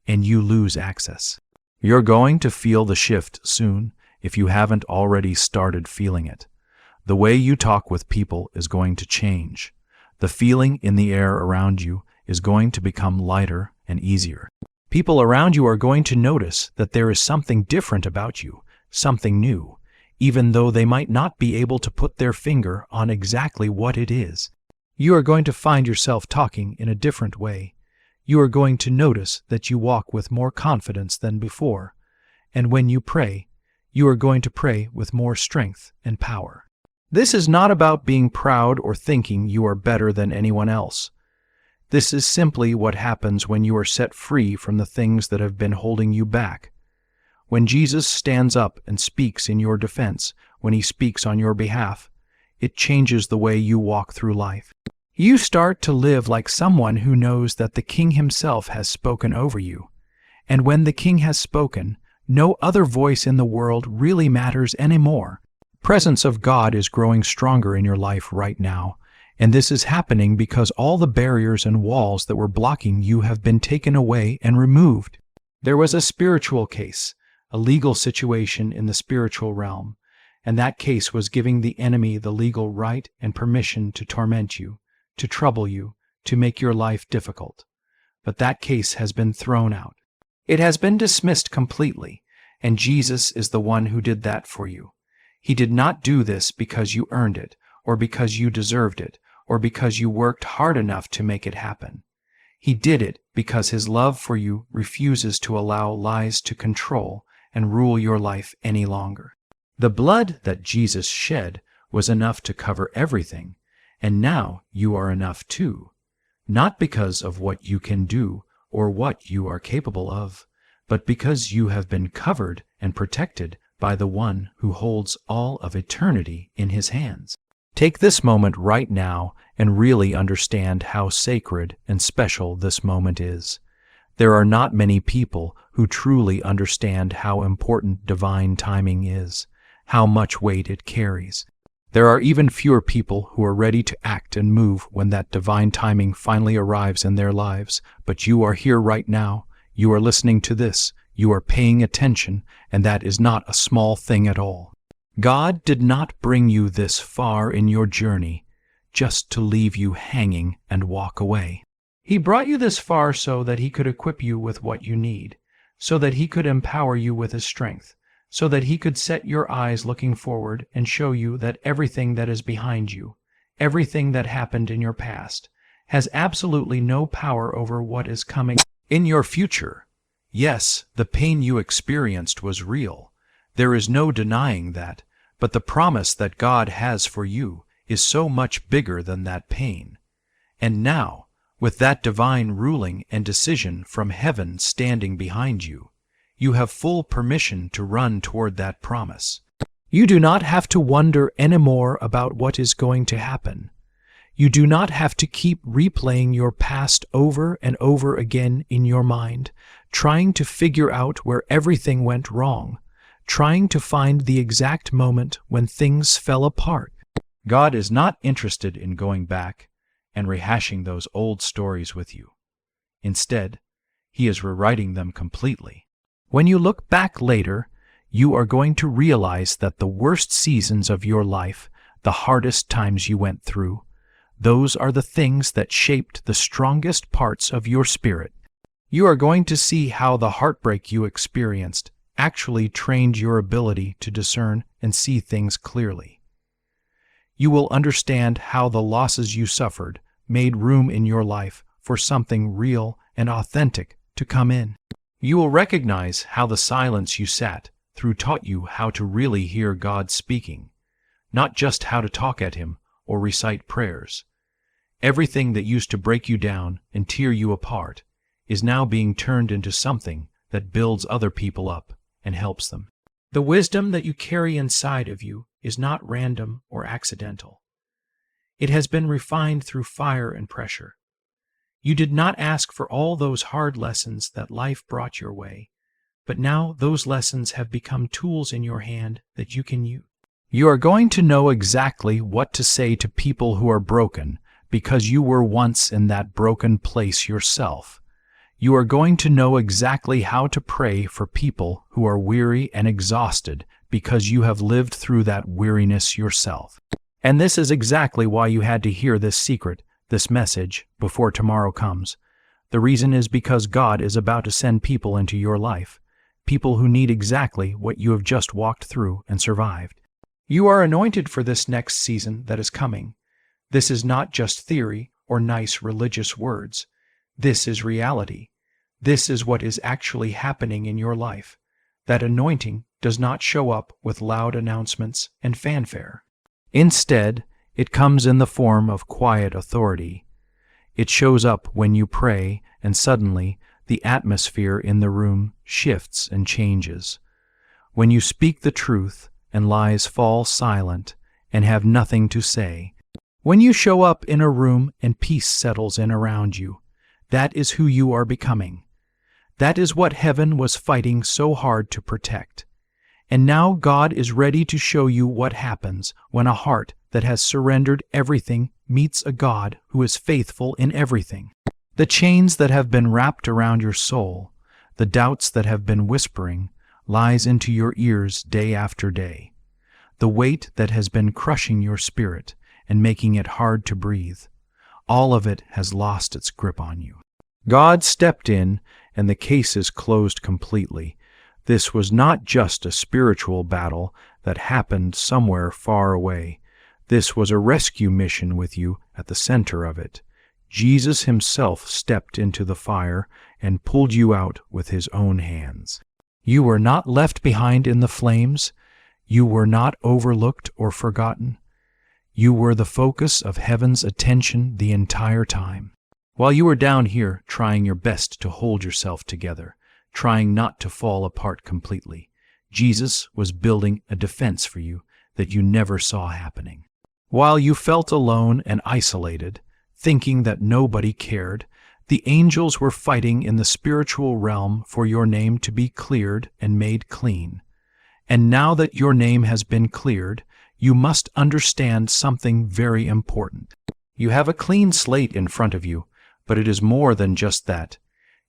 and you lose access. You're going to feel the shift soon if you haven't already started feeling it. The way you talk with people is going to change. The feeling in the air around you is going to become lighter and easier. People around you are going to notice that there is something different about you, something new, even though they might not be able to put their finger on exactly what it is. You are going to find yourself talking in a different way. You are going to notice that you walk with more confidence than before, and when you pray, you are going to pray with more strength and power. This is not about being proud or thinking you are better than anyone else. This is simply what happens when you are set free from the things that have been holding you back. When Jesus stands up and speaks in your defense, when he speaks on your behalf, it changes the way you walk through life. You start to live like someone who knows that the King himself has spoken over you. And when the King has spoken, no other voice in the world really matters anymore. The presence of God is growing stronger in your life right now, and this is happening because all the barriers and walls that were blocking you have been taken away and removed. There was a spiritual case, a legal situation in the spiritual realm, and that case was giving the enemy the legal right and permission to torment you, to trouble you, to make your life difficult. But that case has been thrown out. It has been dismissed completely, and Jesus is the one who did that for you. He did not do this because you earned it, or because you deserved it, or because you worked hard enough to make it happen. He did it because his love for you refuses to allow lies to control and rule your life any longer. The blood that Jesus shed was enough to cover everything, and now you are enough too, not because of what you can do or what you are capable of, but because you have been covered and protected by the one who holds all of eternity in his hands. Take this moment right now and really understand how sacred and special this moment is. There are not many people who truly understand how important divine timing is, how much weight it carries. There are even fewer people who are ready to act and move when that divine timing finally arrives in their lives. But you are here right now. You are listening to this. You are paying attention, and that is not a small thing at all. God did not bring you this far in your journey just to leave you hanging and walk away. He brought you this far so that he could equip you with what you need, so that he could empower you with his strength, so that he could set your eyes looking forward and show you that everything that is behind you, everything that happened in your past, has absolutely no power over what is coming in your future. Yes, the pain you experienced was real. There is no denying that, but the promise that God has for you is so much bigger than that pain. And now, with that divine ruling and decision from heaven standing behind you, you have full permission to run toward that promise. You do not have to wonder anymore about what is going to happen. You do not have to keep replaying your past over and over again in your mind, trying to figure out where everything went wrong, trying to find the exact moment when things fell apart. God is not interested in going back and rehashing those old stories with you. Instead, he is rewriting them completely. When you look back later, you are going to realize that the worst seasons of your life, the hardest times you went through, those are the things that shaped the strongest parts of your spirit. You are going to see how the heartbreak you experienced actually trained your ability to discern and see things clearly. You will understand how the losses you suffered made room in your life for something real and authentic to come in. You will recognize how the silence you sat through taught you how to really hear God speaking, not just how to talk at Him or recite prayers. Everything that used to break you down and tear you apart is now being turned into something that builds other people up and helps them. The wisdom that you carry inside of you is not random or accidental. It has been refined through fire and pressure. You did not ask for all those hard lessons that life brought your way, but now those lessons have become tools in your hand that you can use. You are going to know exactly what to say to people who are broken because you were once in that broken place yourself. You are going to know exactly how to pray for people who are weary and exhausted because you have lived through that weariness yourself. And this is exactly why you had to hear this secret, this message, before tomorrow comes. The reason is because God is about to send people into your life, people who need exactly what you have just walked through and survived. You are anointed for this next season that is coming. This is not just theory or nice religious words. This is reality. This is what is actually happening in your life. That anointing does not show up with loud announcements and fanfare. Instead, it comes in the form of quiet authority. It shows up when you pray, and suddenly the atmosphere in the room shifts and changes. When you speak the truth and lies fall silent and have nothing to say. When you show up in a room and peace settles in around you, that is who you are becoming. That is what heaven was fighting so hard to protect. And now God is ready to show you what happens when a heart that has surrendered everything meets a God who is faithful in everything. The chains that have been wrapped around your soul, the doubts that have been whispering, lies into your ears day after day. The weight that has been crushing your spirit and making it hard to breathe, all of it has lost its grip on you. God stepped in, and the case is closed completely. This was not just a spiritual battle that happened somewhere far away. This was a rescue mission with you at the center of it. Jesus Himself stepped into the fire and pulled you out with His own hands. You were not left behind in the flames. You were not overlooked or forgotten. You were the focus of heaven's attention the entire time. While you were down here trying your best to hold yourself together, trying not to fall apart completely, Jesus was building a defense for you that you never saw happening. While you felt alone and isolated, thinking that nobody cared, the angels were fighting in the spiritual realm for your name to be cleared and made clean. And now that your name has been cleared, you must understand something very important. You have a clean slate in front of you, but it is more than just that.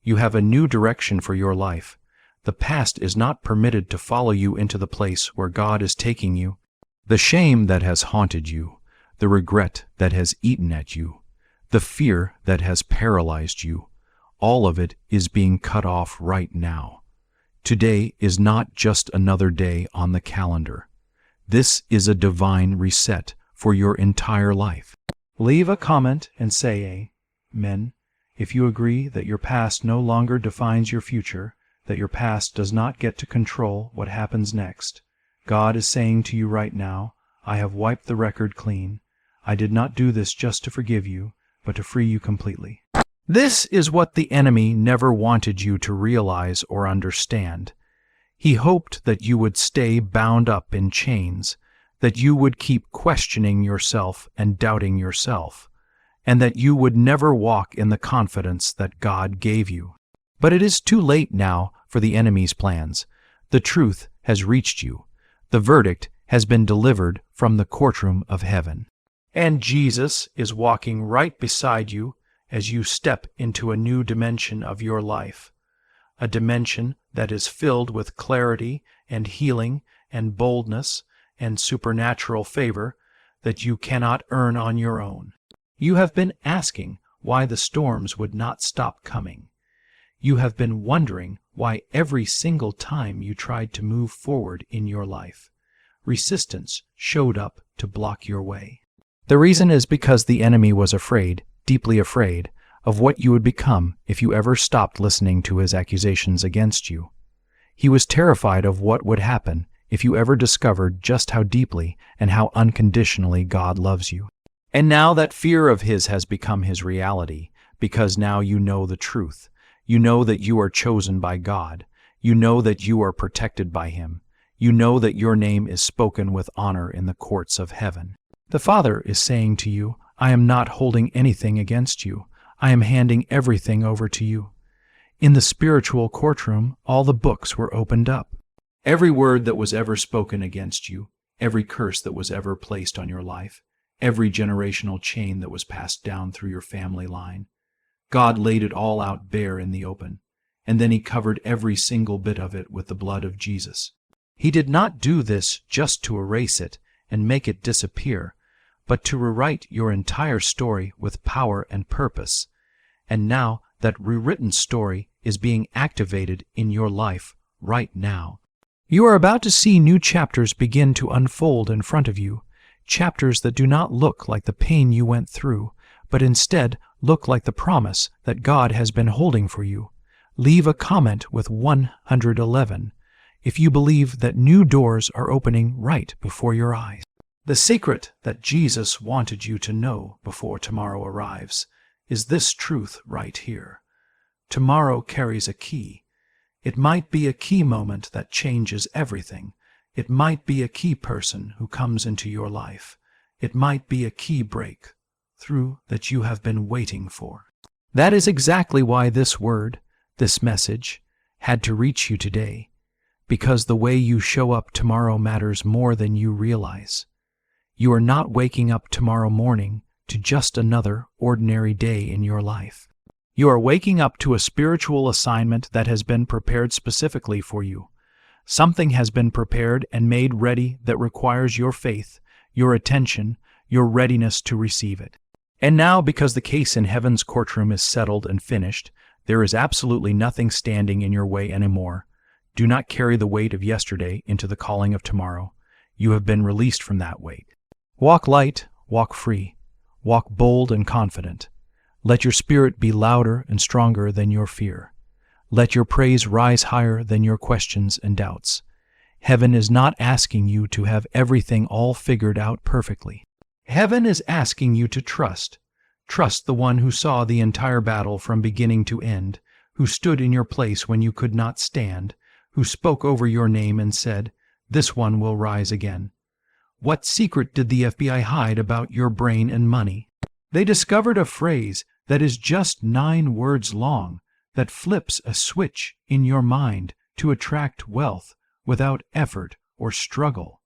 You have a new direction for your life. The past is not permitted to follow you into the place where God is taking you. The shame that has haunted you, the regret that has eaten at you, the fear that has paralyzed you, all of it is being cut off right now. Today is not just another day on the calendar. This is a divine reset for your entire life. Leave a comment and say Amen if you agree that your past no longer defines your future, that your past does not get to control what happens next. God is saying to you right now, I have wiped the record clean. I did not do this just to forgive you, but to free you completely. This is what the enemy never wanted you to realize or understand. He hoped that you would stay bound up in chains, that you would keep questioning yourself and doubting yourself, and that you would never walk in the confidence that God gave you. But it is too late now for the enemy's plans. The truth has reached you. The verdict has been delivered from the courtroom of heaven. And Jesus is walking right beside you as you step into a new dimension of your life, a dimension that is filled with clarity and healing and boldness and supernatural favor that you cannot earn on your own. You have been asking why the storms would not stop coming. You have been wondering why every single time you tried to move forward in your life, resistance showed up to block your way. The reason is because the enemy was afraid, deeply afraid, of what you would become if you ever stopped listening to his accusations against you. He was terrified of what would happen if you ever discovered just how deeply and how unconditionally God loves you. And now that fear of his has become his reality, because now you know the truth. You know that you are chosen by God. You know that you are protected by him. You know that your name is spoken with honor in the courts of heaven. The Father is saying to you, I am not holding anything against you. I am handing everything over to you. In the spiritual courtroom, all the books were opened up. Every word that was ever spoken against you, every curse that was ever placed on your life, every generational chain that was passed down through your family line, God laid it all out bare in the open, and then he covered every single bit of it with the blood of Jesus. He did not do this just to erase it and make it disappear, but to rewrite your entire story with power and purpose. And now that rewritten story is being activated in your life right now. You are about to see new chapters begin to unfold in front of you, chapters that do not look like the pain you went through, but instead look like the promise that God has been holding for you. Leave a comment with 111 if you believe that new doors are opening right before your eyes. The secret that Jesus wanted you to know before tomorrow arrives is this truth right here. Tomorrow carries a key. It might be a key moment that changes everything. It might be a key person who comes into your life. It might be a key breakthrough that you have been waiting for. That is exactly why this word, this message, had to reach you today, because the way you show up tomorrow matters more than you realize. You are not waking up tomorrow morning to just another ordinary day in your life. You are waking up to a spiritual assignment that has been prepared specifically for you. Something has been prepared and made ready that requires your faith, your attention, your readiness to receive it. And now, because the case in heaven's courtroom is settled and finished, there is absolutely nothing standing in your way anymore. Do not carry the weight of yesterday into the calling of tomorrow. You have been released from that weight. Walk light, walk free, walk bold and confident. Let your spirit be louder and stronger than your fear. Let your praise rise higher than your questions and doubts. Heaven is not asking you to have everything all figured out perfectly. Heaven is asking you to trust. Trust the one who saw the entire battle from beginning to end, who stood in your place when you could not stand, who spoke over your name and said, "This one will rise again." What secret did the FBI hide about your brain and money? They discovered a phrase that is just 9 words long that flips a switch in your mind to attract wealth without effort or struggle.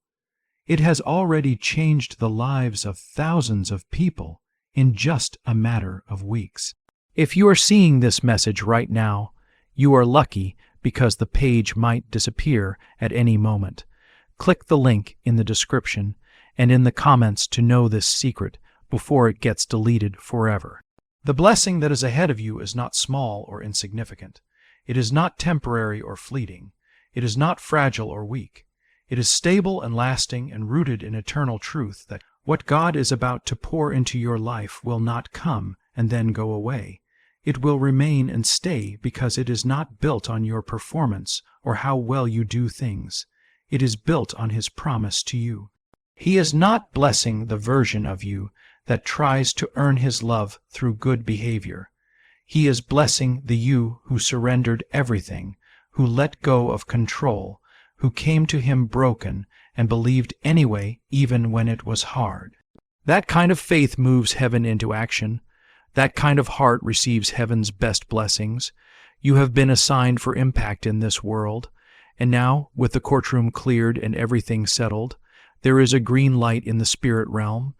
It has already changed the lives of thousands of people in just a matter of weeks. If you are seeing this message right now, you are lucky because the page might disappear at any moment. Click the link in the description and in the comments to know this secret before it gets deleted forever. The blessing that is ahead of you is not small or insignificant. It is not temporary or fleeting. It is not fragile or weak. It is stable and lasting and rooted in eternal truth that what God is about to pour into your life will not come and then go away. It will remain and stay because it is not built on your performance or how well you do things. It is built on His promise to you. He is not blessing the version of you that tries to earn His love through good behavior. He is blessing the you who surrendered everything, who let go of control, who came to Him broken and believed anyway even when it was hard. That kind of faith moves heaven into action. That kind of heart receives heaven's best blessings. You have been assigned for impact in this world. And now, with the courtroom cleared and everything settled, there is a green light in the spirit realm.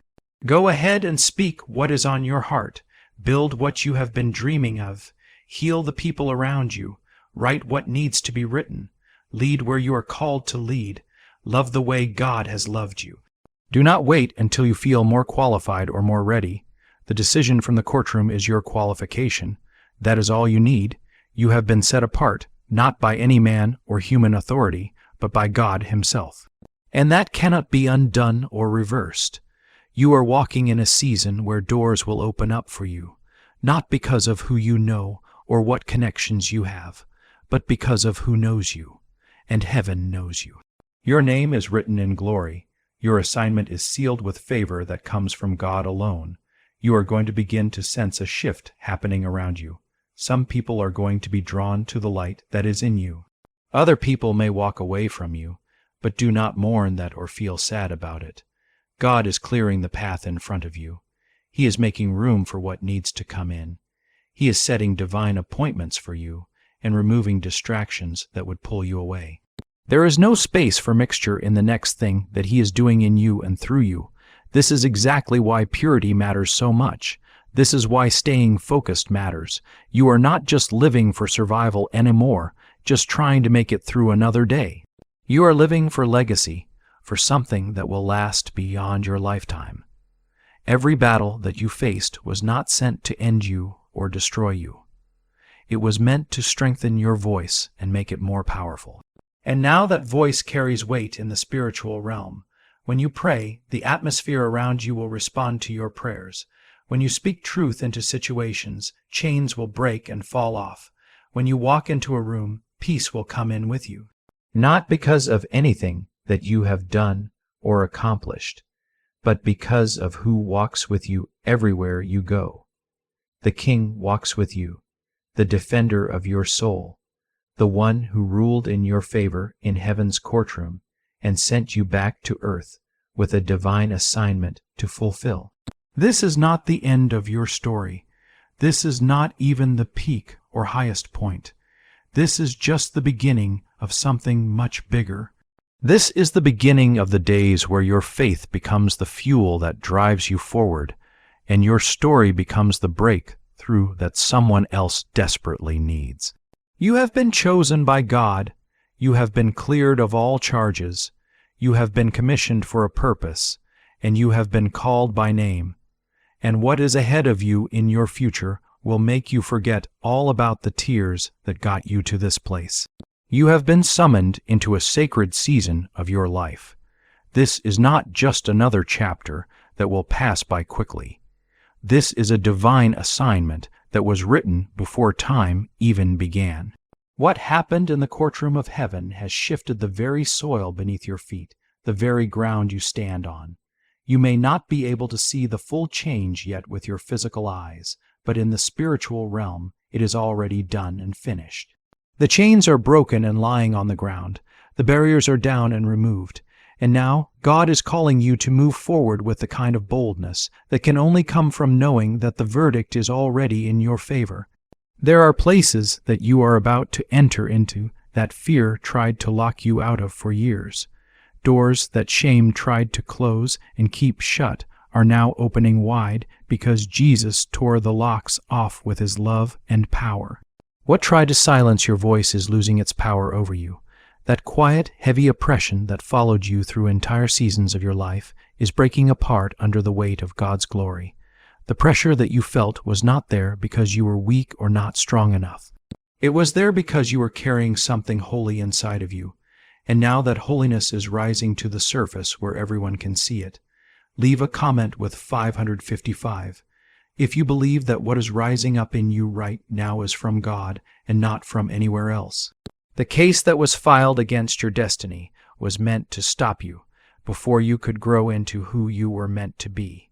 Go ahead and speak what is on your heart. Build what you have been dreaming of. Heal the people around you. Write what needs to be written. Lead where you are called to lead. Love the way God has loved you. Do not wait until you feel more qualified or more ready. The decision from the courtroom is your qualification. That is all you need. You have been set apart, not by any man or human authority, but by God Himself. And that cannot be undone or reversed. You are walking in a season where doors will open up for you. not because of who you know or what connections you have, but because of who knows you, and heaven knows you. Your name is written in glory. Your assignment is sealed with favor that comes from God alone. You are going to begin to sense a shift happening around you. Some people are going to be drawn to the light that is in you. Other people may walk away from you, but do not mourn that or feel sad about it. God is clearing the path in front of you. He is making room for what needs to come in. He is setting divine appointments for you and removing distractions that would pull you away. There is no space for mixture in the next thing that He is doing in you and through you. This is exactly why purity matters so much. This is why staying focused matters. You are not just living for survival anymore, just trying to make it through another day. You are living for legacy, for something that will last beyond your lifetime. Every battle that you faced was not sent to end you or destroy you. It was meant to strengthen your voice and make it more powerful. And now that voice carries weight in the spiritual realm. When you pray, the atmosphere around you will respond to your prayers. When you speak truth into situations, chains will break and fall off. When you walk into a room, peace will come in with you. Not because of anything that you have done or accomplished, but because of who walks with you everywhere you go. The King walks with you, the defender of your soul, the one who ruled in your favor in heaven's courtroom and sent you back to earth with a divine assignment to fulfill. This is not the end of your story. This is not even the peak or highest point. This is just the beginning of something much bigger. This is the beginning of the days where your faith becomes the fuel that drives you forward, and your story becomes the breakthrough that someone else desperately needs. You have been chosen by God. You have been cleared of all charges. You have been commissioned for a purpose, and you have been called by name. And what is ahead of you in your future will make you forget all about the tears that got you to this place. You have been summoned into a sacred season of your life. This is not just another chapter that will pass by quickly. This is a divine assignment that was written before time even began. What happened in the courtroom of heaven has shifted the very soil beneath your feet, the very ground you stand on. You may not be able to see the full change yet with your physical eyes, but in the spiritual realm, it is already done and finished. The chains are broken and lying on the ground. The barriers are down and removed. And now, God is calling you to move forward with the kind of boldness that can only come from knowing that the verdict is already in your favor. There are places that you are about to enter into that fear tried to lock you out of for years. Doors that shame tried to close and keep shut are now opening wide because Jesus tore the locks off with His love and power. What tried to silence your voice is losing its power over you. That quiet, heavy oppression that followed you through entire seasons of your life is breaking apart under the weight of God's glory. The pressure that you felt was not there because you were weak or not strong enough. It was there because you were carrying something holy inside of you. And now that holiness is rising to the surface where everyone can see it, leave a comment with 555. If you believe that what is rising up in you right now is from God and not from anywhere else. The case that was filed against your destiny was meant to stop you before you could grow into who you were meant to be.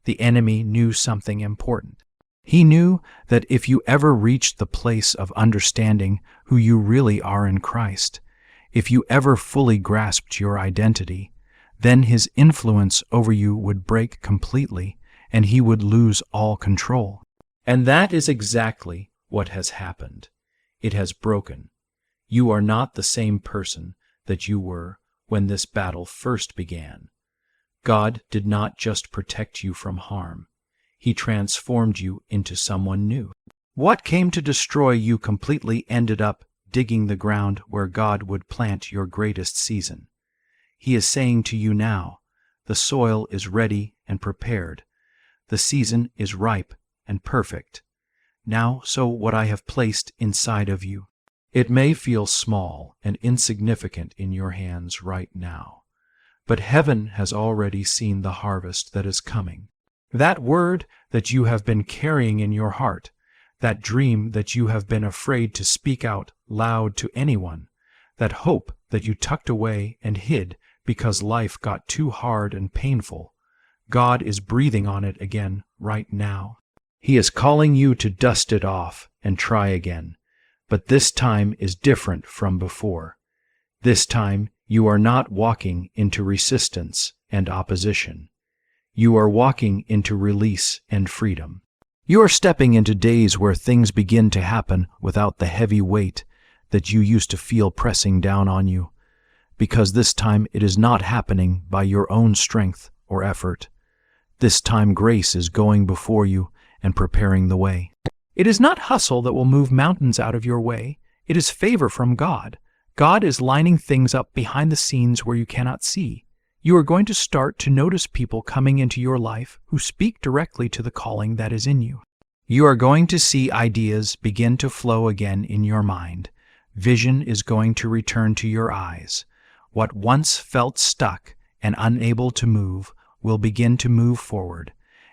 The enemy knew something important. He knew that if you ever reached the place of understanding who you really are in Christ, if you ever fully grasped your identity, then his influence over you would break completely and he would lose all control. And that is exactly what has happened. It has broken. You are not the same person that you were when this battle first began. God did not just protect you from harm. He transformed you into someone new. What came to destroy you completely ended up digging the ground where God would plant your greatest season. He is saying to you now, the soil is ready and prepared. The season is ripe and perfect. Now sow what I have placed inside of you. It may feel small and insignificant in your hands right now, but heaven has already seen the harvest that is coming. That word that you have been carrying in your heart, that dream that you have been afraid to speak out loud to anyone, that hope that you tucked away and hid because life got too hard and painful, God is breathing on it again right now. He is calling you to dust it off and try again, but this time is different from before. This time you are not walking into resistance and opposition. You are walking into release and freedom. You are stepping into days where things begin to happen without the heavy weight that you used to feel pressing down on you, because this time it is not happening by your own strength or effort. This time grace is going before you and preparing the way. It is not hustle that will move mountains out of your way. It is favor from God. God is lining things up behind the scenes where you cannot see. You are going to start to notice people coming into your life who speak directly to the calling that is in you. You are going to see ideas begin to flow again in your mind. Vision is going to return to your eyes. What once felt stuck and unable to move will begin to move forward,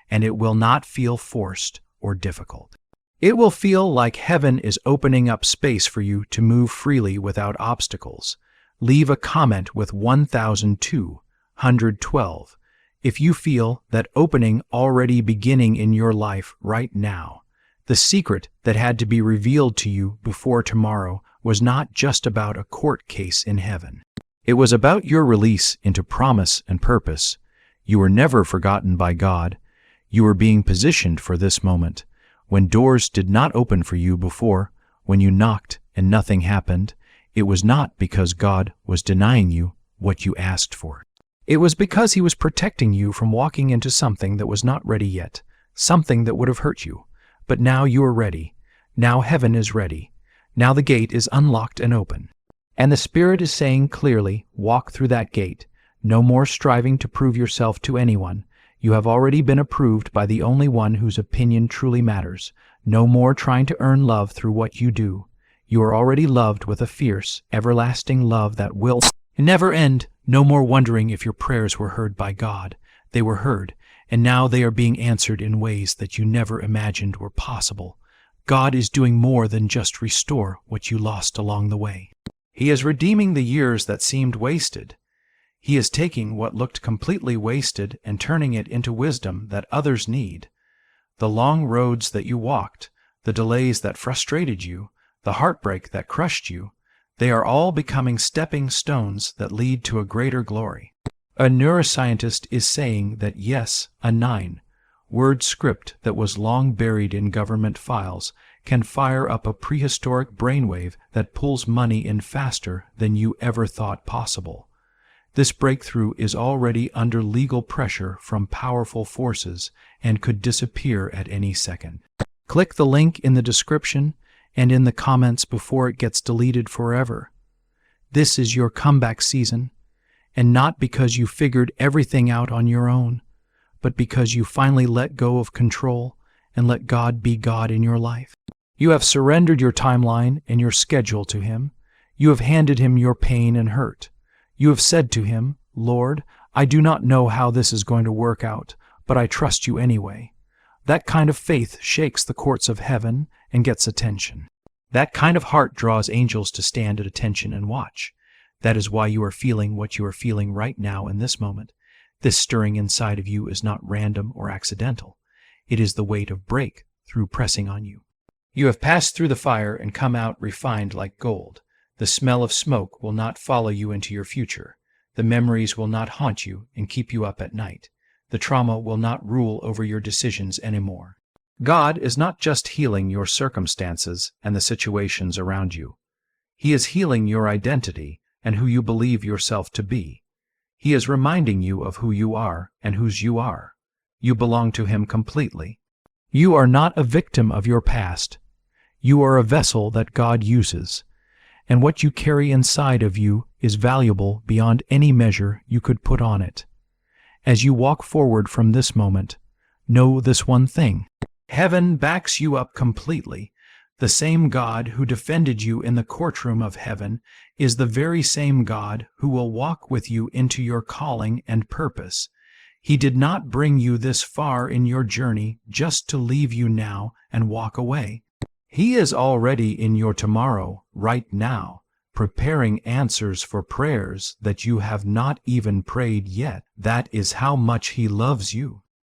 and it will not feel forced or difficult. It will feel like heaven is opening up space for you to move freely without obstacles. Leave a comment with 1212 if you feel that opening already beginning in your life right now. The secret that had to be revealed to you before tomorrow was not just about a court case in heaven. It was about your release into promise and purpose. You were never forgotten by God. You were being positioned for this moment. When doors did not open for you before, when you knocked and nothing happened, it was not because God was denying you what you asked for. It was because He was protecting you from walking into something that was not ready yet, something that would have hurt you. But now you are ready. Now heaven is ready. Now the gate is unlocked and open. And the Spirit is saying clearly, walk through that gate. No more striving to prove yourself to anyone. You have already been approved by the only one whose opinion truly matters. No more trying to earn love through what you do. You are already loved with a fierce, everlasting love that will never end. No more wondering if your prayers were heard by God. They were heard, and now they are being answered in ways that you never imagined were possible. God is doing more than just restore what you lost along the way. He is redeeming the years that seemed wasted. He is taking what looked completely wasted and turning it into wisdom that others need. The long roads that you walked, the delays that frustrated you, the heartbreak that crushed you, they are all becoming stepping stones that lead to a greater glory. A neuroscientist is saying that yes, a 9-word script that was long buried in government files can fire up a prehistoric brainwave that pulls money in faster than you ever thought possible. This breakthrough is already under legal pressure from powerful forces and could disappear at any second. Click the link in the description and in the comments before it gets deleted forever. This is your comeback season, and not because you figured everything out on your own, but because you finally let go of control and let God be God in your life. You have surrendered your timeline and your schedule to Him. You have handed Him your pain and hurt. You have said to Him, Lord, I do not know how this is going to work out, but I trust you anyway. That kind of faith shakes the courts of heaven and gets attention. That kind of heart draws angels to stand at attention and watch. That is why you are feeling what you are feeling right now in this moment. This stirring inside of you is not random or accidental. It is the weight of breakthrough pressing on you. You have passed through the fire and come out refined like gold. The smell of smoke will not follow you into your future. The memories will not haunt you and keep you up at night. The trauma will not rule over your decisions anymore. God is not just healing your circumstances and the situations around you. He is healing your identity and who you believe yourself to be. He is reminding you of who you are and whose you are. You belong to Him completely. You are not a victim of your past. You are a vessel that God uses. And what you carry inside of you is valuable beyond any measure you could put on it. As you walk forward from this moment, know this one thing. Heaven backs you up completely. The same God who defended you in the courtroom of heaven is the very same God who will walk with you into your calling and purpose. He did not bring you this far in your journey just to leave you now and walk away. He is already in your tomorrow, right now, preparing answers for prayers that you have not even prayed yet. That is how much He loves you.